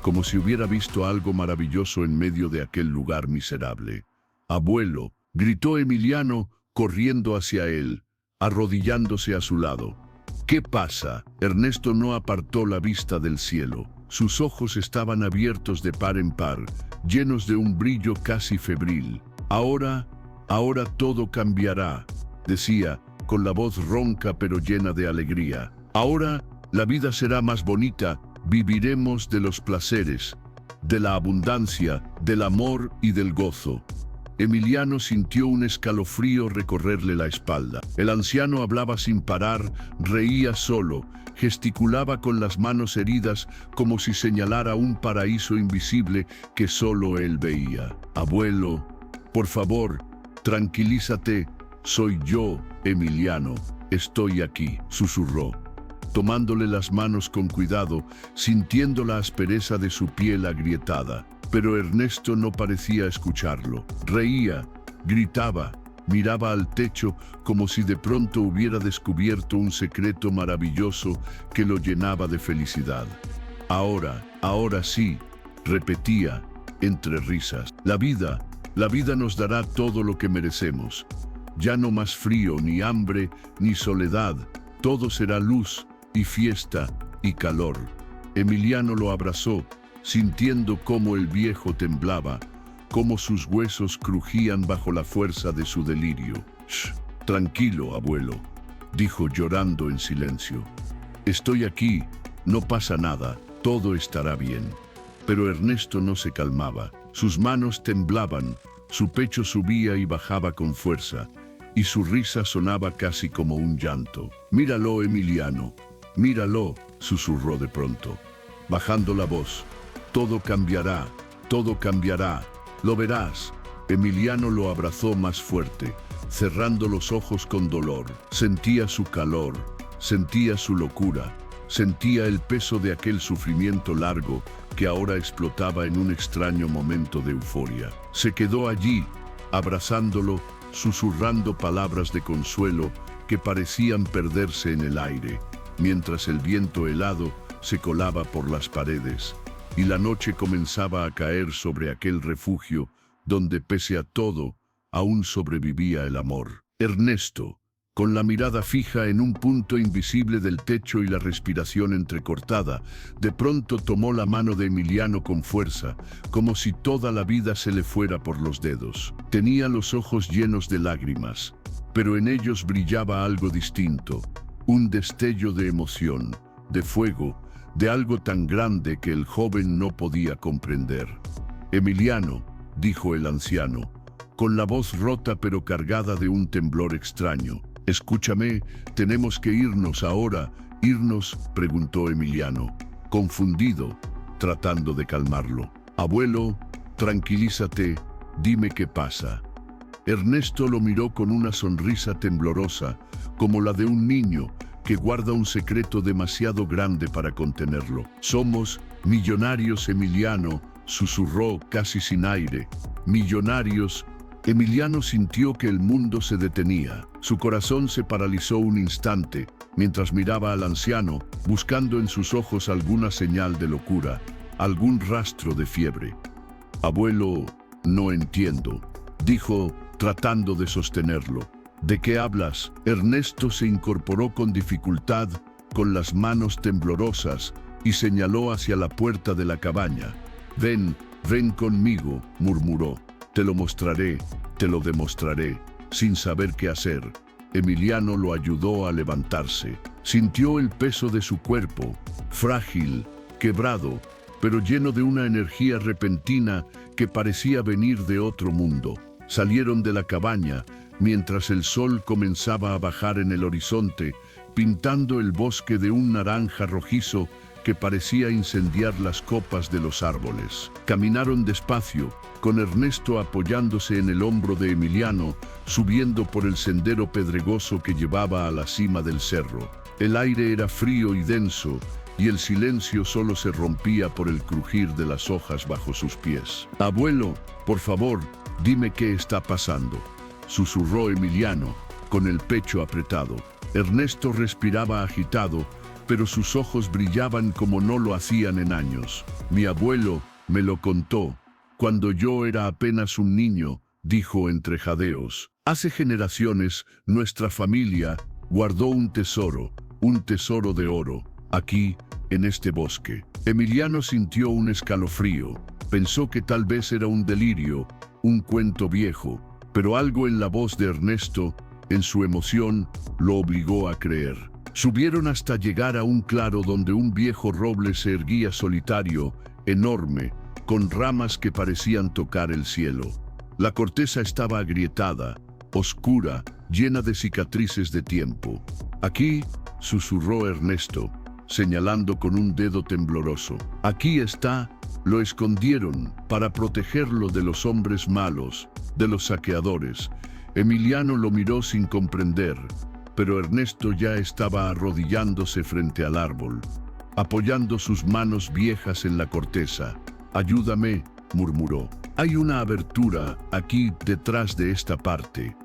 como si hubiera visto algo maravilloso en medio de aquel lugar miserable. «Abuelo», gritó Emiliano, corriendo hacia él, arrodillándose a su lado. «¿Qué pasa?». Ernesto no apartó la vista del cielo. Sus ojos estaban abiertos de par en par, llenos de un brillo casi febril. Ahora todo cambiará», decía, con la voz ronca pero llena de alegría. «Ahora la vida será más bonita, viviremos de los placeres, de la abundancia, del amor y del gozo». Emiliano sintió un escalofrío recorrerle la espalda. El anciano hablaba sin parar, reía solo, gesticulaba con las manos heridas como si señalara un paraíso invisible que solo él veía. «Abuelo, por favor, tranquilízate, soy yo, Emiliano, estoy aquí», susurró, tomándole las manos con cuidado, sintiendo la aspereza de su piel agrietada. Pero Ernesto no parecía escucharlo. Reía, gritaba, miraba al techo como si de pronto hubiera descubierto un secreto maravilloso que lo llenaba de felicidad. Ahora sí», repetía, entre risas. La vida nos dará todo lo que merecemos. Ya no más frío, ni hambre, ni soledad. Todo será luz y fiesta y calor». Emiliano lo abrazó, sintiendo cómo el viejo temblaba, cómo sus huesos crujían bajo la fuerza de su delirio. «Shh, tranquilo, abuelo», dijo llorando en silencio. «Estoy aquí, no pasa nada, todo estará bien». Pero Ernesto no se calmaba. Sus manos temblaban, su pecho subía y bajaba con fuerza, y su risa sonaba casi como un llanto. «Míralo, Emiliano, míralo», susurró de pronto, bajando la voz. «Todo cambiará, lo verás». Emiliano lo abrazó más fuerte, cerrando los ojos con dolor. Sentía su calor, sentía su locura, sentía el peso de aquel sufrimiento largo que ahora explotaba en un extraño momento de euforia. Se quedó allí, abrazándolo, susurrando palabras de consuelo que parecían perderse en el aire, mientras el viento helado se colaba por las paredes, y la noche comenzaba a caer sobre aquel refugio donde, pese a todo, aún sobrevivía el amor. Ernesto, con la mirada fija en un punto invisible del techo y la respiración entrecortada, de pronto tomó la mano de Emiliano con fuerza, como si toda la vida se le fuera por los dedos. Tenía los ojos llenos de lágrimas, pero en ellos brillaba algo distinto, un destello de emoción, de fuego, de algo tan grande que el joven no podía comprender. «Emiliano», dijo el anciano, con la voz rota pero cargada de un temblor extraño. «Escúchame, tenemos que irnos ahora». «¿Irnos?», preguntó Emiliano, confundido, tratando de calmarlo. «Abuelo, tranquilízate, dime qué pasa». Ernesto lo miró con una sonrisa temblorosa, como la de un niño que guarda un secreto demasiado grande para contenerlo. «Somos millonarios, Emiliano», susurró casi sin aire. «Millonarios». Emiliano sintió que el mundo se detenía. Su corazón se paralizó un instante, mientras miraba al anciano, buscando en sus ojos alguna señal de locura, algún rastro de fiebre. «Abuelo, no entiendo», dijo, tratando de sostenerlo. «¿De qué hablas?». Ernesto se incorporó con dificultad, con las manos temblorosas, y señaló hacia la puerta de la cabaña. «Ven, ven conmigo», murmuró. «Te lo mostraré, te lo demostraré». Sin saber qué hacer, Emiliano lo ayudó a levantarse. Sintió el peso de su cuerpo, frágil, quebrado, pero lleno de una energía repentina que parecía venir de otro mundo. Salieron de la cabaña, mientras el sol comenzaba a bajar en el horizonte, pintando el bosque de un naranja rojizo que parecía incendiar las copas de los árboles. Caminaron despacio, con Ernesto apoyándose en el hombro de Emiliano, subiendo por el sendero pedregoso que llevaba a la cima del cerro. El aire era frío y denso, y el silencio solo se rompía por el crujir de las hojas bajo sus pies. «Abuelo, por favor, dime qué está pasando», susurró Emiliano, con el pecho apretado. Ernesto respiraba agitado, pero sus ojos brillaban como no lo hacían en años. «Mi abuelo me lo contó cuando yo era apenas un niño», dijo entre jadeos. «Hace generaciones, nuestra familia guardó un tesoro de oro, aquí, en este bosque». Emiliano sintió un escalofrío. Pensó que tal vez era un delirio, un cuento viejo, pero algo en la voz de Ernesto, en su emoción, lo obligó a creer. Subieron hasta llegar a un claro donde un viejo roble se erguía solitario, enorme, con ramas que parecían tocar el cielo. La corteza estaba agrietada, oscura, llena de cicatrices de tiempo. «Aquí», susurró Ernesto, señalando con un dedo tembloroso. «Aquí está, lo escondieron para protegerlo de los hombres malos, de los saqueadores». Emiliano lo miró sin comprender, pero Ernesto ya estaba arrodillándose frente al árbol, apoyando sus manos viejas en la corteza. «Ayúdame», murmuró. «Hay una abertura aquí detrás de esta parte».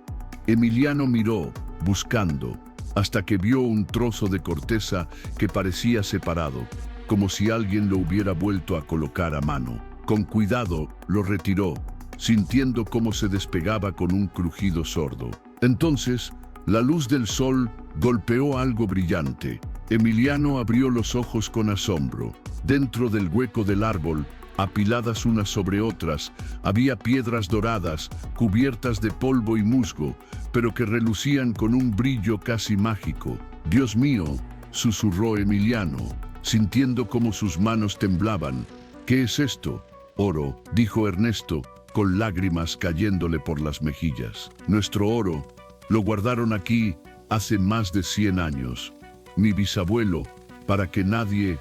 Emiliano miró, buscando, hasta que vio un trozo de corteza que parecía separado, como si alguien lo hubiera vuelto a colocar a mano. Con cuidado lo retiró, sintiendo cómo se despegaba con un crujido sordo. Entonces, la luz del sol golpeó algo brillante. Emiliano abrió los ojos con asombro. Dentro del hueco del árbol, apiladas unas sobre otras, había piedras doradas, cubiertas de polvo y musgo, pero que relucían con un brillo casi mágico. «Dios mío», susurró Emiliano, sintiendo cómo sus manos temblaban. «¿Qué es esto?». «Oro», dijo Ernesto, con lágrimas cayéndole por las mejillas. «Nuestro oro lo guardaron aquí hace más de 100 años. Mi bisabuelo, para que nadie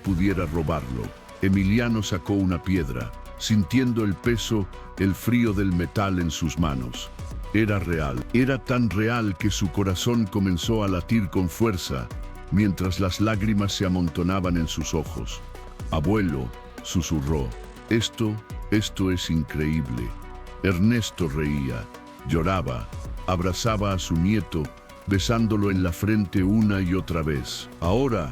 pudiera robarlo». Emiliano sacó una piedra, sintiendo el peso, el frío del metal en sus manos. Era real. Era tan real que su corazón comenzó a latir con fuerza, mientras las lágrimas se amontonaban en sus ojos. «Abuelo», susurró, esto es increíble». Ernesto reía, lloraba, abrazaba a su nieto, besándolo en la frente una y otra vez. Ahora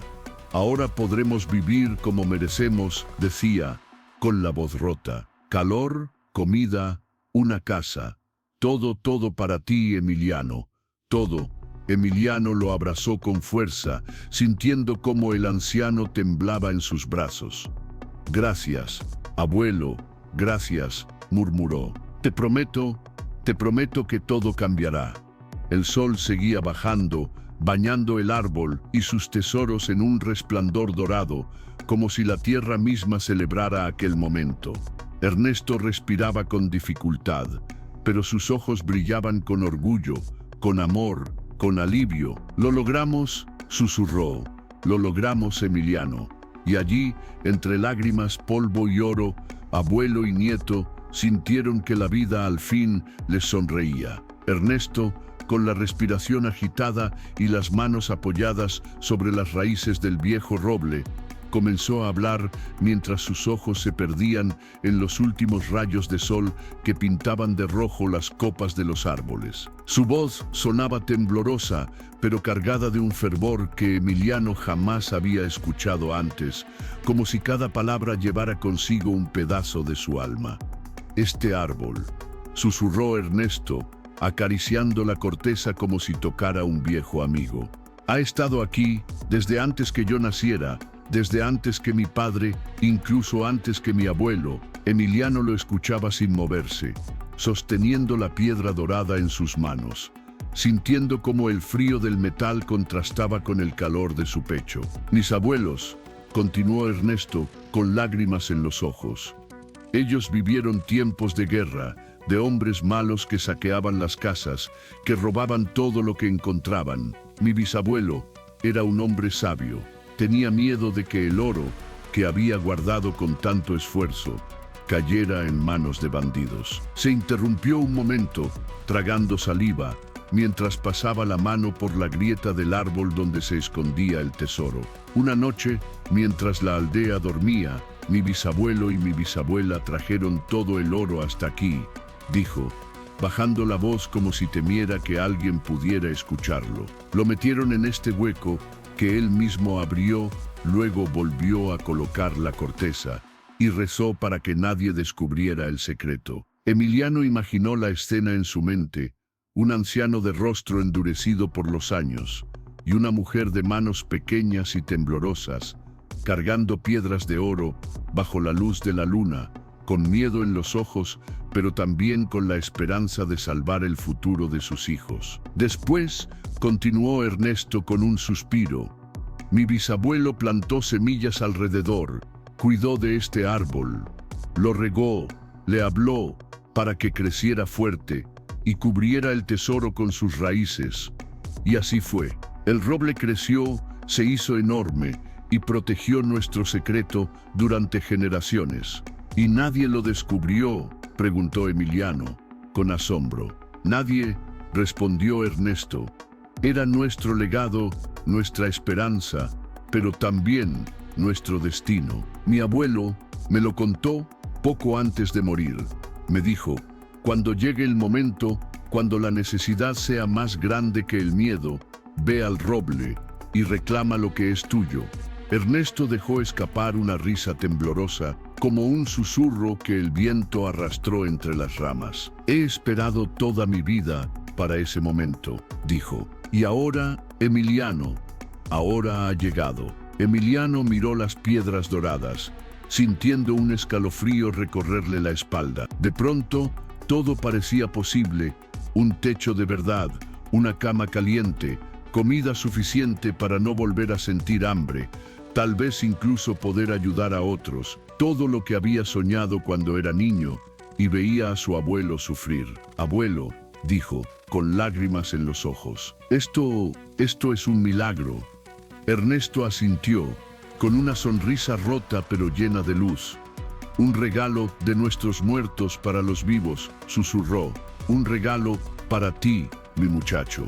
podremos vivir como merecemos, decía, con la voz rota. Calor, comida, una casa. Todo para ti, Emiliano. Todo. Emiliano lo abrazó con fuerza, sintiendo cómo el anciano temblaba en sus brazos. Gracias, abuelo, gracias, murmuró. Te prometo que todo cambiará. El sol seguía bajando, bañando el árbol y sus tesoros en un resplandor dorado, como si la tierra misma celebrara aquel momento. Ernesto respiraba con dificultad, pero sus ojos brillaban con orgullo, con amor, con alivio. Lo logramos, susurró. Lo logramos, Emiliano. Y allí, entre lágrimas, polvo y oro, abuelo y nieto sintieron que la vida al fin les sonreía. Ernesto, con la respiración agitada y las manos apoyadas sobre las raíces del viejo roble, comenzó a hablar mientras sus ojos se perdían en los últimos rayos de sol que pintaban de rojo las copas de los árboles. Su voz sonaba temblorosa, pero cargada de un fervor que Emiliano jamás había escuchado antes, como si cada palabra llevara consigo un pedazo de su alma. Este árbol, susurró Ernesto, acariciando la corteza como si tocara un viejo amigo. Ha estado aquí desde antes que yo naciera, desde antes que mi padre, incluso antes que mi abuelo. Emiliano lo escuchaba sin moverse, sosteniendo la piedra dorada en sus manos, sintiendo cómo el frío del metal contrastaba con el calor de su pecho. Mis abuelos, continuó Ernesto, con lágrimas en los ojos. Ellos vivieron tiempos de guerra, de hombres malos que saqueaban las casas, que robaban todo lo que encontraban. Mi bisabuelo era un hombre sabio. Tenía miedo de que el oro, que había guardado con tanto esfuerzo, cayera en manos de bandidos. Se interrumpió un momento, tragando saliva, mientras pasaba la mano por la grieta del árbol donde se escondía el tesoro. Una noche, mientras la aldea dormía, mi bisabuelo y mi bisabuela trajeron todo el oro hasta aquí, dijo, bajando la voz como si temiera que alguien pudiera escucharlo. Lo metieron en este hueco que él mismo abrió, luego volvió a colocar la corteza y rezó para que nadie descubriera el secreto. Emiliano imaginó la escena en su mente, un anciano de rostro endurecido por los años y una mujer de manos pequeñas y temblorosas, cargando piedras de oro bajo la luz de la luna, con miedo en los ojos, pero también con la esperanza de salvar el futuro de sus hijos. Después, continuó Ernesto con un suspiro, mi bisabuelo plantó semillas alrededor, cuidó de este árbol, lo regó, le habló para que creciera fuerte y cubriera el tesoro con sus raíces. Y así fue. El roble creció, se hizo enorme y protegió nuestro secreto durante generaciones. ¿Y nadie lo descubrió?, preguntó Emiliano, con asombro. Nadie, respondió Ernesto. Era nuestro legado, nuestra esperanza, pero también nuestro destino. Mi abuelo me lo contó poco antes de morir. Me dijo, cuando llegue el momento, cuando la necesidad sea más grande que el miedo, ve al roble y reclama lo que es tuyo. Ernesto dejó escapar una risa temblorosa, como un susurro que el viento arrastró entre las ramas. He esperado toda mi vida para ese momento, dijo. Y ahora, Emiliano, ahora ha llegado. Emiliano miró las piedras doradas, sintiendo un escalofrío recorrerle la espalda. De pronto, todo parecía posible, un techo de verdad, una cama caliente, comida suficiente para no volver a sentir hambre, tal vez incluso poder ayudar a otros, todo lo que había soñado cuando era niño y veía a su abuelo sufrir. Abuelo, dijo, con lágrimas en los ojos. Esto es un milagro. Ernesto asintió, con una sonrisa rota pero llena de luz. Un regalo de nuestros muertos para los vivos, susurró. Un regalo para ti, mi muchacho.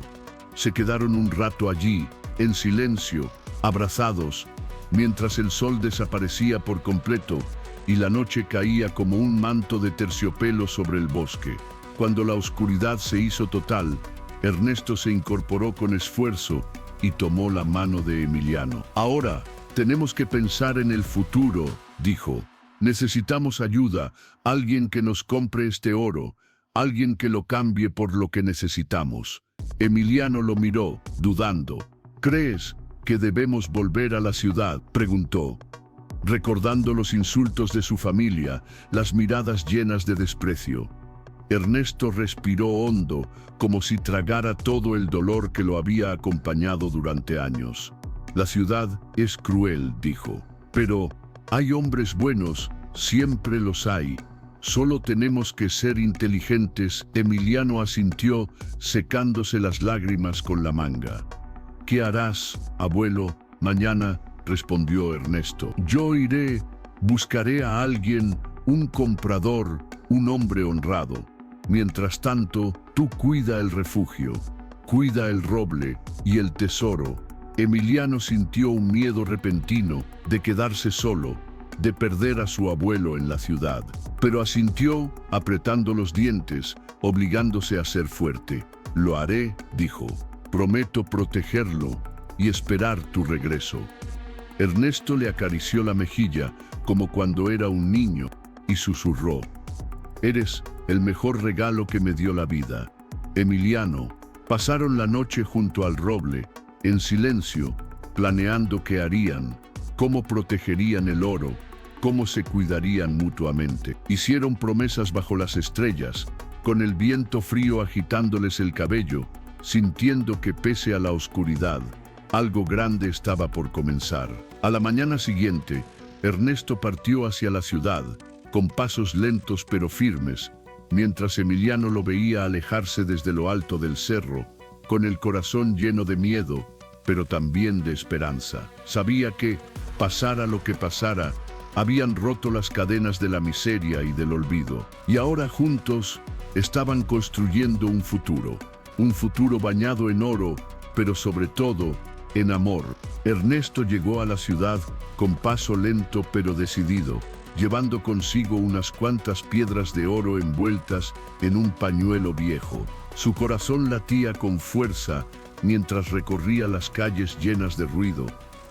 Se quedaron un rato allí, en silencio, abrazados, mientras el sol desaparecía por completo y la noche caía como un manto de terciopelo sobre el bosque. Cuando la oscuridad se hizo total, Ernesto se incorporó con esfuerzo y tomó la mano de Emiliano. Ahora, tenemos que pensar en el futuro, dijo. Necesitamos ayuda, alguien que nos compre este oro, alguien que lo cambie por lo que necesitamos. Emiliano lo miró, dudando. ¿Crees que debemos volver a la ciudad?, preguntó, recordando los insultos de su familia, las miradas llenas de desprecio. Ernesto respiró hondo, como si tragara todo el dolor que lo había acompañado durante años. La ciudad es cruel, dijo, pero hay hombres buenos, siempre los hay. Solo tenemos que ser inteligentes. Emiliano asintió, secándose las lágrimas con la manga. ¿Qué harás, abuelo, mañana?, respondió Ernesto. Yo iré, buscaré a alguien, un comprador, un hombre honrado. Mientras tanto, tú cuida el refugio, cuida el roble y el tesoro. Emiliano sintió un miedo repentino de quedarse solo, de perder a su abuelo en la ciudad. Pero asintió, apretando los dientes, obligándose a ser fuerte. Lo haré, dijo. Prometo protegerlo y esperar tu regreso. Ernesto le acarició la mejilla, como cuando era un niño, y susurró: «Eres el mejor regalo que me dio la vida». Emiliano pasaron la noche junto al roble, en silencio, planeando qué harían, cómo protegerían el oro, cómo se cuidarían mutuamente. Hicieron promesas bajo las estrellas, con el viento frío agitándoles el cabello, sintiendo que pese a la oscuridad, algo grande estaba por comenzar. A la mañana siguiente, Ernesto partió hacia la ciudad, con pasos lentos pero firmes, mientras Emiliano lo veía alejarse desde lo alto del cerro, con el corazón lleno de miedo, pero también de esperanza. Sabía que, pasara lo que pasara, habían roto las cadenas de la miseria y del olvido, y ahora juntos estaban construyendo un futuro bañado en oro, pero sobre todo en amor. Ernesto llegó a la ciudad con paso lento pero decidido, llevando consigo unas cuantas piedras de oro envueltas en un pañuelo viejo. Su corazón latía con fuerza mientras recorría las calles llenas de ruido,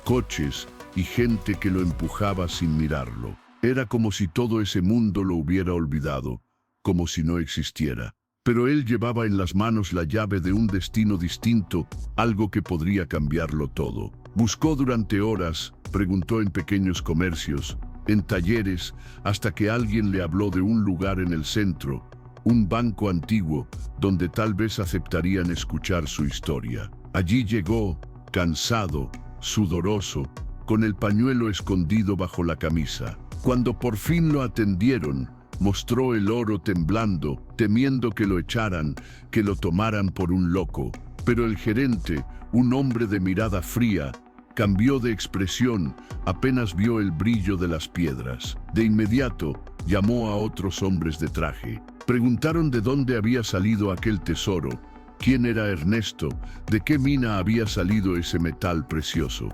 coches y gente que lo empujaba sin mirarlo. Era como si todo ese mundo lo hubiera olvidado, como si no existiera. Pero él llevaba en las manos la llave de un destino distinto, algo que podría cambiarlo todo. Buscó durante horas, preguntó en pequeños comercios, en talleres, hasta que alguien le habló de un lugar en el centro, un banco antiguo, donde tal vez aceptarían escuchar su historia. Allí llegó, cansado, sudoroso, con el pañuelo escondido bajo la camisa. Cuando por fin lo atendieron, mostró el oro temblando, temiendo que lo echaran, que lo tomaran por un loco. Pero el gerente, un hombre de mirada fría, cambió de expresión apenas vio el brillo de las piedras. De inmediato, llamó a otros hombres de traje. Preguntaron de dónde había salido aquel tesoro, quién era Ernesto, de qué mina había salido ese metal precioso.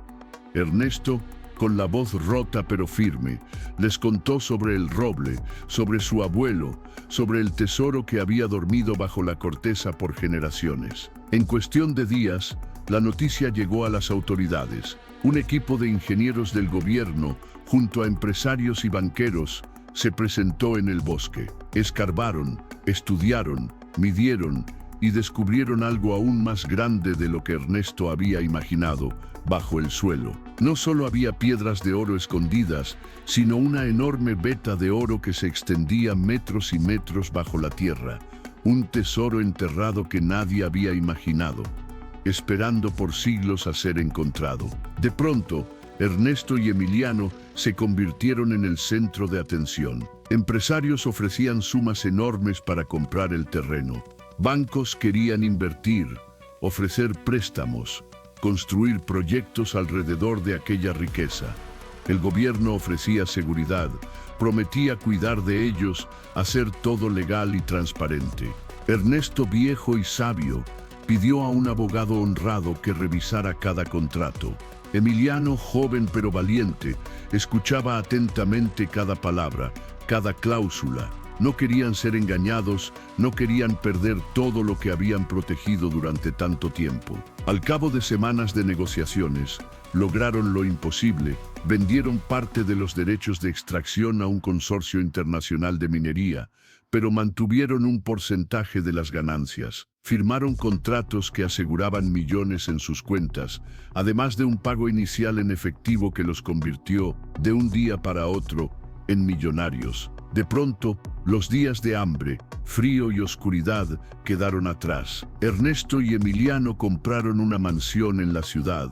Ernesto, con la voz rota pero firme, les contó sobre el roble, sobre su abuelo, sobre el tesoro que había dormido bajo la corteza por generaciones. En cuestión de días, la noticia llegó a las autoridades. Un equipo de ingenieros del gobierno, junto a empresarios y banqueros, se presentó en el bosque. Escarbaron, estudiaron, midieron y descubrieron algo aún más grande de lo que Ernesto había imaginado. Bajo el suelo, no solo había piedras de oro escondidas, sino una enorme veta de oro que se extendía metros y metros bajo la tierra. Un tesoro enterrado que nadie había imaginado, esperando por siglos a ser encontrado. De pronto, Ernesto y Emiliano se convirtieron en el centro de atención. Empresarios ofrecían sumas enormes para comprar el terreno. Bancos querían invertir, ofrecer préstamos, construir proyectos alrededor de aquella riqueza. El gobierno ofrecía seguridad, prometía cuidar de ellos, hacer todo legal y transparente. Ernesto, viejo y sabio, pidió a un abogado honrado que revisara cada contrato. Emiliano, joven pero valiente, escuchaba atentamente cada palabra, cada cláusula, No querían ser engañados, no querían perder todo lo que habían protegido durante tanto tiempo. Al cabo de semanas de negociaciones, lograron lo imposible, vendieron parte de los derechos de extracción a un consorcio internacional de minería, pero mantuvieron un porcentaje de las ganancias. Firmaron contratos que aseguraban millones en sus cuentas, además de un pago inicial en efectivo que los convirtió, de un día para otro, en millonarios. De pronto, los días de hambre, frío y oscuridad quedaron atrás. Ernesto y Emiliano compraron una mansión en la ciudad,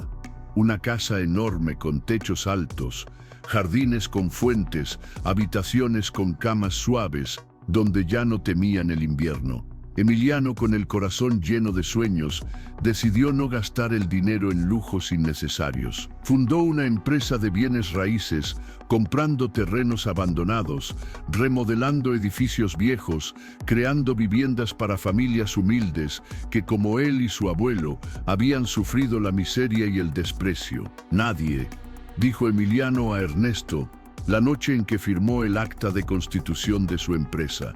una casa enorme con techos altos, jardines con fuentes, habitaciones con camas suaves, donde ya no temían el invierno. Emiliano, con el corazón lleno de sueños, decidió no gastar el dinero en lujos innecesarios. Fundó una empresa de bienes raíces, comprando terrenos abandonados, remodelando edificios viejos, creando viviendas para familias humildes que, como él y su abuelo, habían sufrido la miseria y el desprecio. Nadie, dijo Emiliano a Ernesto, la noche en que firmó el acta de constitución de su empresa.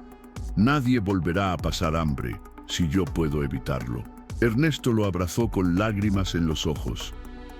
Nadie volverá a pasar hambre, si yo puedo evitarlo. Ernesto lo abrazó con lágrimas en los ojos.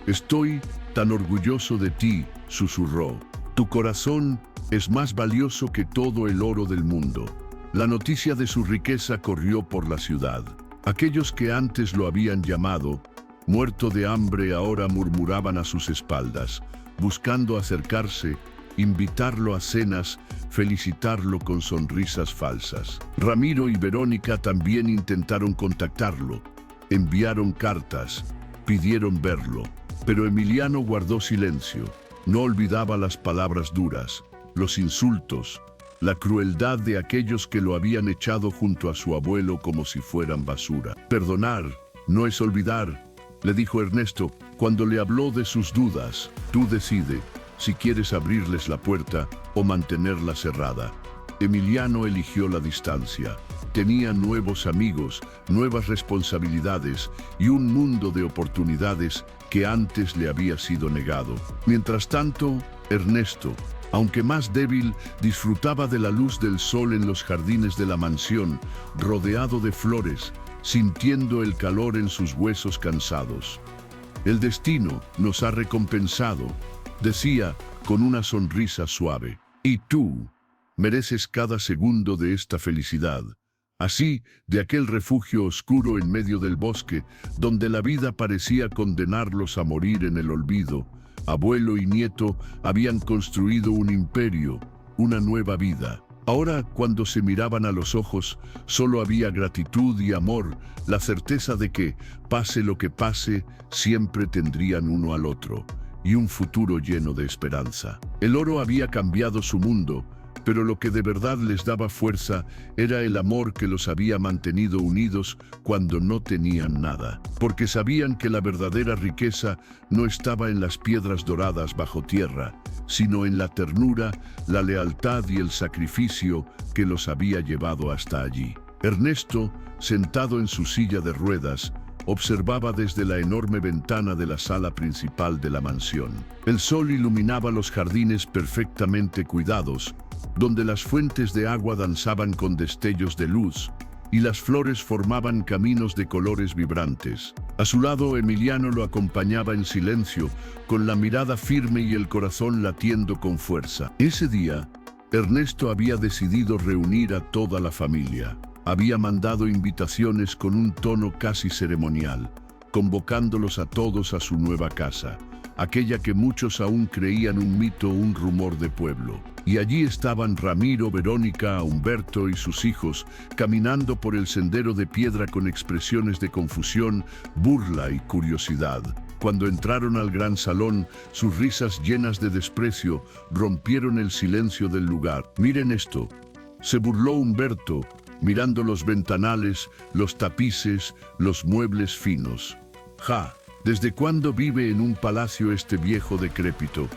Estoy tan orgulloso de ti, susurró. Tu corazón es más valioso que todo el oro del mundo. La noticia de su riqueza corrió por la ciudad. Aquellos que antes lo habían llamado muerto de hambre ahora murmuraban a sus espaldas, buscando acercarse, invitarlo a cenas, felicitarlo con sonrisas falsas. Ramiro y Verónica también intentaron contactarlo. Enviaron cartas, pidieron verlo. Pero Emiliano guardó silencio. No olvidaba las palabras duras, los insultos, la crueldad de aquellos que lo habían echado junto a su abuelo como si fueran basura. Perdonar no es olvidar, le dijo Ernesto cuando le habló de sus dudas. Tú decide si quieres abrirles la puerta o mantenerla cerrada. Emiliano eligió la distancia. Tenía nuevos amigos, nuevas responsabilidades y un mundo de oportunidades que antes le había sido negado. Mientras tanto, Ernesto, aunque más débil, disfrutaba de la luz del sol en los jardines de la mansión, rodeado de flores, sintiendo el calor en sus huesos cansados. El destino nos ha recompensado, decía con una sonrisa suave. Y tú mereces cada segundo de esta felicidad. Así, de aquel refugio oscuro en medio del bosque, donde la vida parecía condenarlos a morir en el olvido, abuelo y nieto habían construido un imperio, una nueva vida. Ahora, cuando se miraban a los ojos, solo había gratitud y amor, la certeza de que, pase lo que pase, siempre tendrían uno al otro, y un futuro lleno de esperanza. El oro había cambiado su mundo, pero lo que de verdad les daba fuerza era el amor que los había mantenido unidos cuando no tenían nada, porque sabían que la verdadera riqueza no estaba en las piedras doradas bajo tierra, sino en la ternura, la lealtad y el sacrificio que los había llevado hasta allí. Ernesto, sentado en su silla de ruedas, observaba desde la enorme ventana de la sala principal de la mansión. El sol iluminaba los jardines perfectamente cuidados, donde las fuentes de agua danzaban con destellos de luz y las flores formaban caminos de colores vibrantes. A su lado, Emiliano lo acompañaba en silencio, con la mirada firme y el corazón latiendo con fuerza. Ese día, Ernesto había decidido reunir a toda la familia. Había mandado invitaciones con un tono casi ceremonial, convocándolos a todos a su nueva casa, aquella que muchos aún creían un mito o un rumor de pueblo. Y allí estaban Ramiro, Verónica, Humberto y sus hijos, caminando por el sendero de piedra con expresiones de confusión, burla y curiosidad. Cuando entraron al gran salón, sus risas llenas de desprecio rompieron el silencio del lugar. «Miren esto», se burló Humberto, mirando los ventanales, los tapices, los muebles finos. «Ja, ¿desde cuándo vive en un palacio este viejo decrépito?».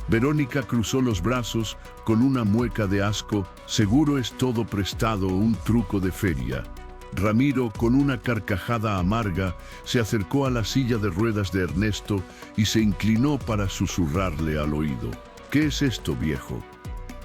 Verónica cruzó los brazos con una mueca de asco. «Seguro es todo prestado o un truco de feria». Ramiro, con una carcajada amarga, se acercó a la silla de ruedas de Ernesto y se inclinó para susurrarle al oído. «¿Qué es esto, viejo?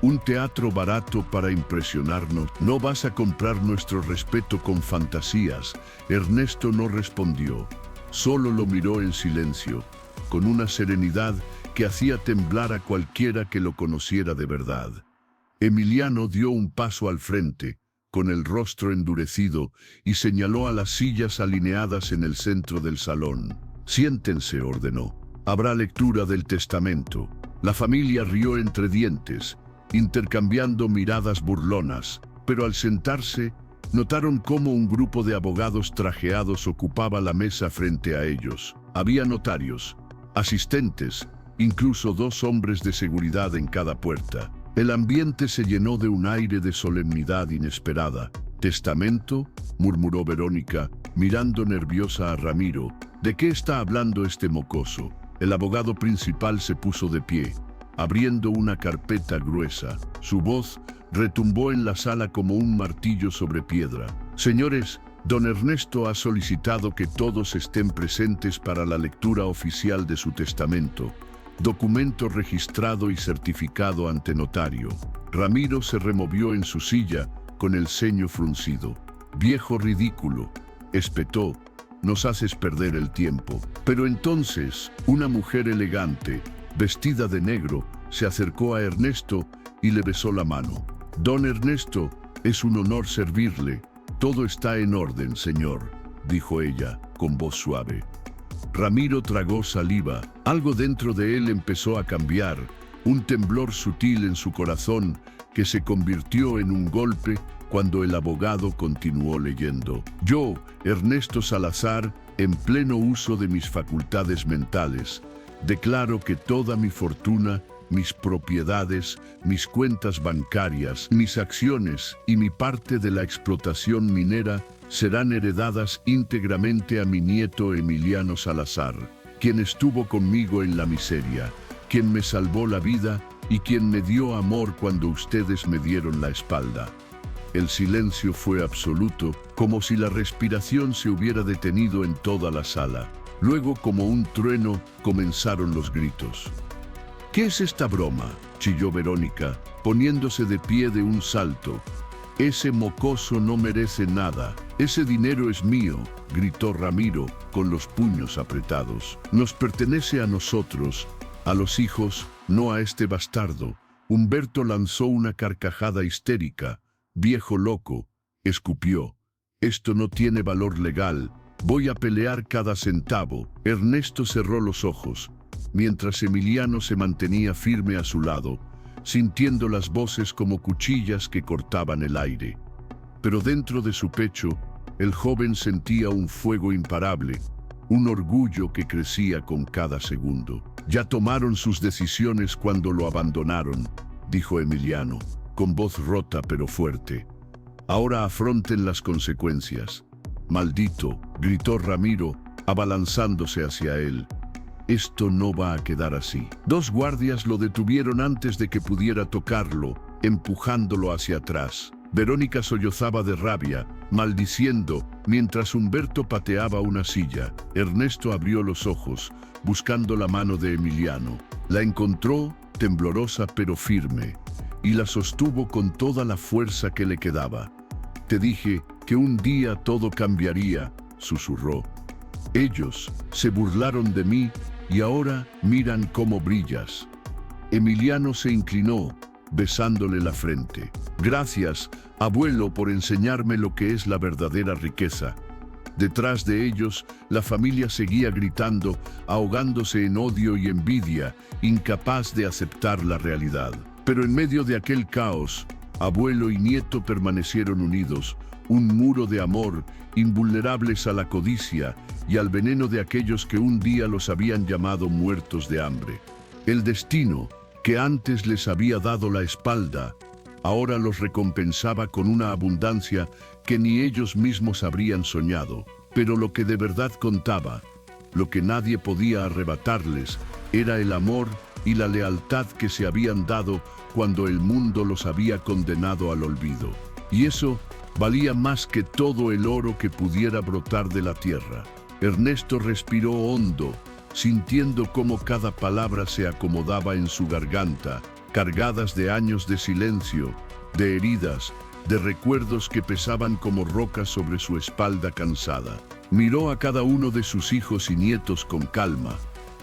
un teatro barato para impresionarnos. No vas a comprar nuestro respeto con fantasías. Ernesto no respondió, solo lo miró en silencio, con una serenidad que hacía temblar a cualquiera que lo conociera de verdad. Emiliano dio un paso al frente, con el rostro endurecido, y señaló a las sillas alineadas en el centro del salón. «Siéntense», ordenó. «Habrá lectura del testamento». La familia rió entre dientes, intercambiando miradas burlonas, pero al sentarse, notaron cómo un grupo de abogados trajeados ocupaba la mesa frente a ellos. Había notarios, asistentes, incluso 2 hombres de seguridad en cada puerta. El ambiente se llenó de un aire de solemnidad inesperada. «¿Testamento?», murmuró Verónica, mirando nerviosa a Ramiro. «¿De qué está hablando este mocoso?». El abogado principal se puso de pie, abriendo una carpeta gruesa. Su voz retumbó en la sala como un martillo sobre piedra. «Señores, don Ernesto ha solicitado que todos estén presentes para la lectura oficial de su testamento. Documento registrado y certificado ante notario». Ramiro se removió en su silla con el ceño fruncido. «Viejo ridículo», espetó, «nos haces perder el tiempo». Pero entonces, una mujer elegante, vestida de negro, se acercó a Ernesto y le besó la mano. «Don Ernesto, es un honor servirle. Todo está en orden, señor», dijo ella, con voz suave. Ramiro tragó saliva. Algo dentro de él empezó a cambiar, un temblor sutil en su corazón que se convirtió en un golpe cuando el abogado continuó leyendo. «Yo, Ernesto Salazar, en pleno uso de mis facultades mentales, declaro que toda mi fortuna, mis propiedades, mis cuentas bancarias, mis acciones y mi parte de la explotación minera serán heredadas íntegramente a mi nieto Emiliano Salazar, quien estuvo conmigo en la miseria, quien me salvó la vida y quien me dio amor cuando ustedes me dieron la espalda». El silencio fue absoluto, como si la respiración se hubiera detenido en toda la sala. Luego, como un trueno, comenzaron los gritos. «¿Qué es esta broma?», chilló Verónica, poniéndose de pie de un salto. «Ese mocoso no merece nada. Ese dinero es mío», gritó Ramiro, con los puños apretados. «Nos pertenece a nosotros, a los hijos, no a este bastardo». Humberto lanzó una carcajada histérica. «Viejo loco», escupió. «Esto no tiene valor legal. Voy a pelear cada centavo». Ernesto cerró los ojos, mientras Emiliano se mantenía firme a su lado, sintiendo las voces como cuchillas que cortaban el aire. Pero dentro de su pecho, el joven sentía un fuego imparable, un orgullo que crecía con cada segundo. «Ya tomaron sus decisiones cuando lo abandonaron», dijo Emiliano, con voz rota pero fuerte. «Ahora afronten las consecuencias». «Maldito», gritó Ramiro, abalanzándose hacia él. «Esto no va a quedar así». 2 guardias lo detuvieron antes de que pudiera tocarlo, empujándolo hacia atrás. Verónica sollozaba de rabia, maldiciendo, mientras Humberto pateaba una silla. Ernesto abrió los ojos, buscando la mano de Emiliano. La encontró, temblorosa pero firme, y la sostuvo con toda la fuerza que le quedaba. «Te dije que un día todo cambiaría», susurró. «Ellos se burlaron de mí y ahora miran cómo brillas». Emiliano se inclinó, besándole la frente. «Gracias, abuelo, por enseñarme lo que es la verdadera riqueza». Detrás de ellos, la familia seguía gritando, ahogándose en odio y envidia, incapaz de aceptar la realidad. Pero en medio de aquel caos, abuelo y nieto permanecieron unidos, un muro de amor, invulnerables a la codicia y al veneno de aquellos que un día los habían llamado muertos de hambre. El destino, que antes les había dado la espalda, ahora los recompensaba con una abundancia que ni ellos mismos habrían soñado. Pero lo que de verdad contaba, lo que nadie podía arrebatarles, era el amor y la lealtad que se habían dado cuando el mundo los había condenado al olvido. Y eso valía más que todo el oro que pudiera brotar de la tierra. Ernesto respiró hondo, sintiendo cómo cada palabra se acomodaba en su garganta, cargadas de años de silencio, de heridas, de recuerdos que pesaban como rocas sobre su espalda cansada. Miró a cada uno de sus hijos y nietos con calma,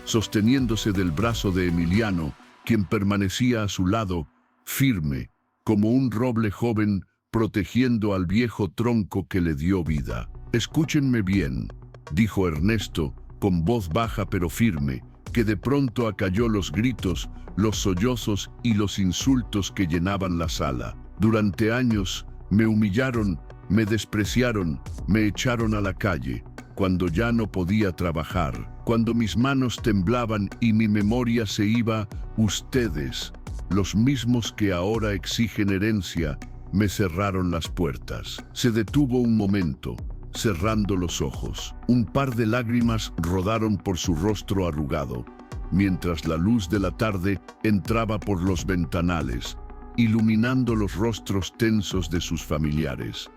sosteniéndose del brazo de Emiliano, quien permanecía a su lado, firme, como un roble joven, protegiendo al viejo tronco que le dio vida. «Escúchenme bien», dijo Ernesto, con voz baja pero firme, que de pronto acalló los gritos, los sollozos y los insultos que llenaban la sala. «Durante años me humillaron, me despreciaron, me echaron a la calle, cuando ya no podía trabajar, cuando mis manos temblaban y mi memoria se iba. Ustedes, los mismos que ahora exigen herencia, me cerraron las puertas». Se detuvo un momento, cerrando los ojos. Un par de lágrimas rodaron por su rostro arrugado, mientras la luz de la tarde entraba por los ventanales, iluminando los rostros tensos de sus familiares.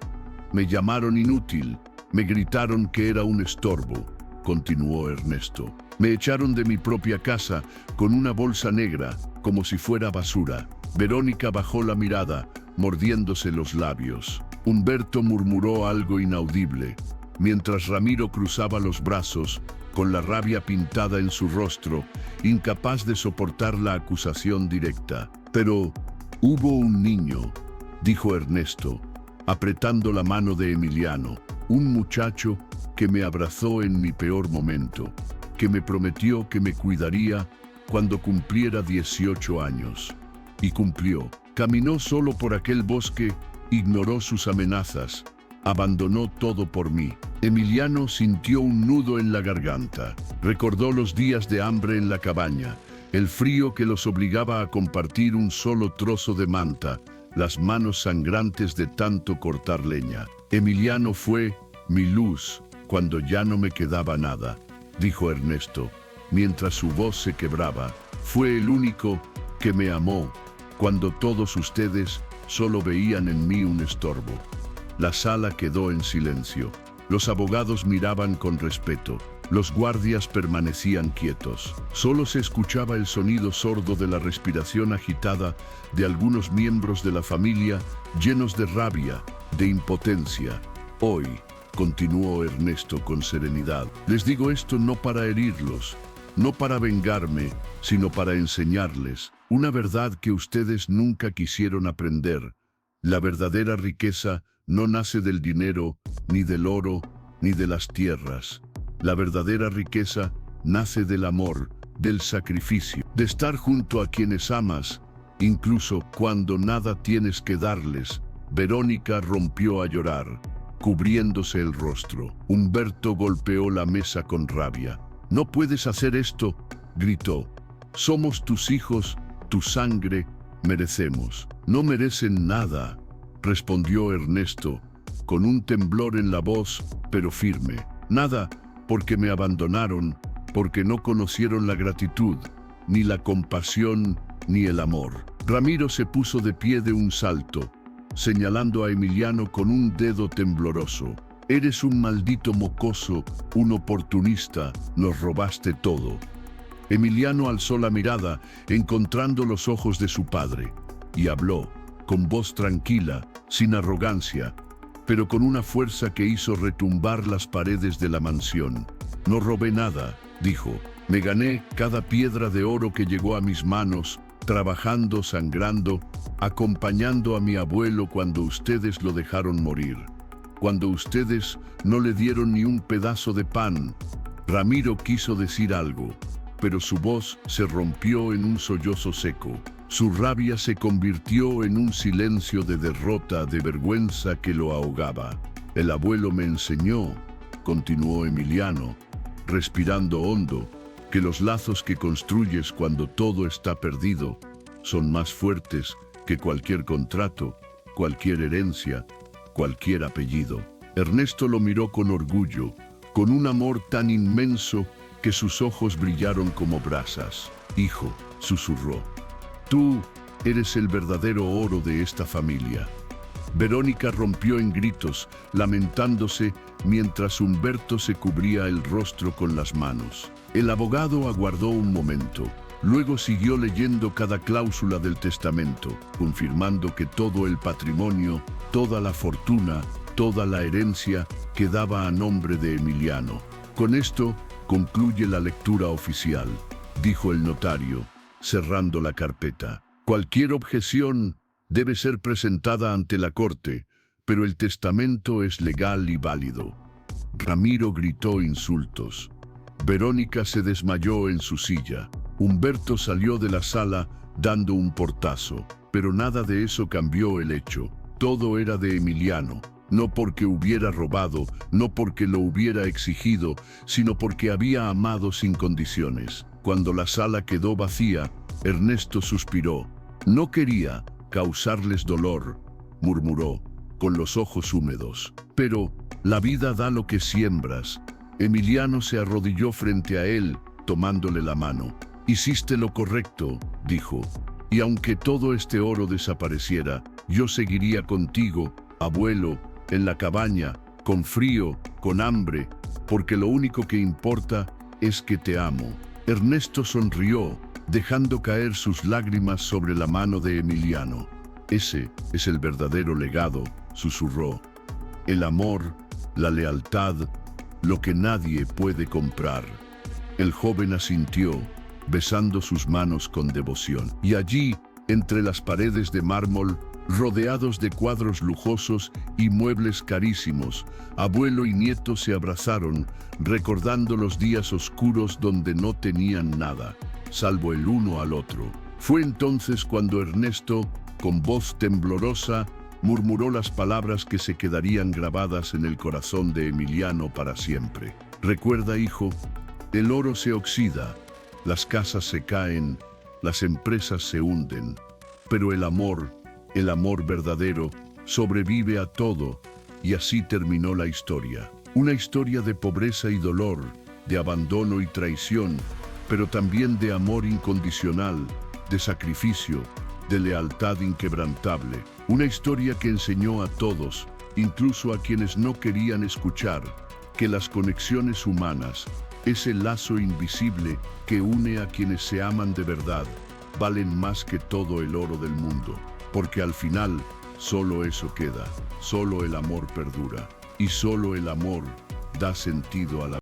«Me llamaron inútil, me gritaron que era un estorbo», continuó Ernesto. «Me echaron de mi propia casa con una bolsa negra, como si fuera basura». Verónica bajó la mirada, mordiéndose los labios. Humberto murmuró algo inaudible, mientras Ramiro cruzaba los brazos, con la rabia pintada en su rostro, incapaz de soportar la acusación directa. «Pero hubo un niño», dijo Ernesto, apretando la mano de Emiliano, «un muchacho que me abrazó en mi peor momento, que me prometió que me cuidaría cuando cumpliera 18 años. Y cumplió. Caminó solo por aquel bosque, ignoró sus amenazas, abandonó todo por mí». Emiliano sintió un nudo en la garganta. Recordó los días de hambre en la cabaña, el frío que los obligaba a compartir un solo trozo de manta, las manos sangrantes de tanto cortar leña. «Emiliano fue mi luz cuando ya no me quedaba nada», dijo Ernesto, mientras su voz se quebraba. «Fue el único que me amó cuando todos ustedes solo veían en mí un estorbo». La sala quedó en silencio. Los abogados miraban con respeto. Los guardias permanecían quietos. Solo se escuchaba el sonido sordo de la respiración agitada de algunos miembros de la familia, llenos de rabia, de impotencia. «Hoy», continuó Ernesto con serenidad, «les digo esto no para herirlos, no para vengarme, sino para enseñarles una verdad que ustedes nunca quisieron aprender. La verdadera riqueza no nace del dinero, ni del oro, ni de las tierras. La verdadera riqueza nace del amor, del sacrificio, de estar junto a quienes amas, incluso cuando nada tienes que darles». Verónica rompió a llorar, cubriéndose el rostro. Humberto golpeó la mesa con rabia. «No puedes hacer esto», gritó. «Somos tus hijos, tu sangre, merecemos». «No merecen nada», respondió Ernesto, con un temblor en la voz, pero firme. «Nada, porque me abandonaron, porque no conocieron la gratitud, ni la compasión, ni el amor». Ramiro se puso de pie de un salto, señalando a Emiliano con un dedo tembloroso. «Eres un maldito mocoso, un oportunista, nos robaste todo». Emiliano alzó la mirada, encontrando los ojos de su padre, y habló, con voz tranquila, sin arrogancia, pero con una fuerza que hizo retumbar las paredes de la mansión. «No robé nada», dijo. «Me gané cada piedra de oro que llegó a mis manos, trabajando, sangrando, acompañando a mi abuelo cuando ustedes lo dejaron morir, cuando ustedes no le dieron ni un pedazo de pan». Ramiro quiso decir algo, pero su voz se rompió en un sollozo seco. Su rabia se convirtió en un silencio de derrota, de vergüenza que lo ahogaba. «El abuelo me enseñó», continuó Emiliano, respirando hondo, «que los lazos que construyes cuando todo está perdido son más fuertes que cualquier contrato, cualquier herencia, cualquier apellido». Ernesto lo miró con orgullo, con un amor tan inmenso que sus ojos brillaron como brasas. «Hijo», susurró, «tú eres el verdadero oro de esta familia». Verónica rompió en gritos, lamentándose, mientras Humberto se cubría el rostro con las manos. El abogado aguardó un momento, Luego siguió leyendo cada cláusula del testamento, confirmando que todo el patrimonio, toda la fortuna, toda la herencia quedaba a nombre de Emiliano. Con esto concluye la lectura oficial, dijo el notario, cerrando la carpeta. Cualquier objeción debe ser presentada ante la corte, pero el testamento es legal y válido. Ramiro gritó insultos. Verónica se desmayó en su silla. Humberto salió de la sala dando un portazo, pero nada de eso cambió el hecho. Todo era de Emiliano, no porque hubiera robado, no porque lo hubiera exigido, sino porque había amado sin condiciones. Cuando la sala quedó vacía, Ernesto suspiró. No quería causarles dolor, murmuró, con los ojos húmedos. Pero la vida da lo que siembras. Emiliano se arrodilló frente a él, tomándole la mano. Hiciste lo correcto, dijo, y aunque todo este oro desapareciera, yo seguiría contigo, abuelo, en la cabaña, con frío, con hambre, porque lo único que importa es que te amo. Ernesto sonrió, dejando caer sus lágrimas sobre la mano de Emiliano. Ese es el verdadero legado, susurró. El amor, la lealtad, lo que nadie puede comprar. El joven asintió, besando sus manos con devoción. Y allí, entre las paredes de mármol, rodeados de cuadros lujosos y muebles carísimos, abuelo y nieto se abrazaron, recordando los días oscuros donde no tenían nada, salvo el uno al otro. Fue entonces cuando Ernesto, con voz temblorosa, murmuró las palabras que se quedarían grabadas en el corazón de Emiliano para siempre. Recuerda, hijo, el oro se oxida, las casas se caen, las empresas se hunden, pero el amor verdadero, sobrevive a todo, y así terminó la historia. Una historia de pobreza y dolor, de abandono y traición, pero también de amor incondicional, de sacrificio, de lealtad inquebrantable. Una historia que enseñó a todos, incluso a quienes no querían escuchar, que las conexiones humanas, ese lazo invisible que une a quienes se aman de verdad, valen más que todo el oro del mundo. Porque al final, solo eso queda, solo el amor perdura, y solo el amor da sentido a la vida.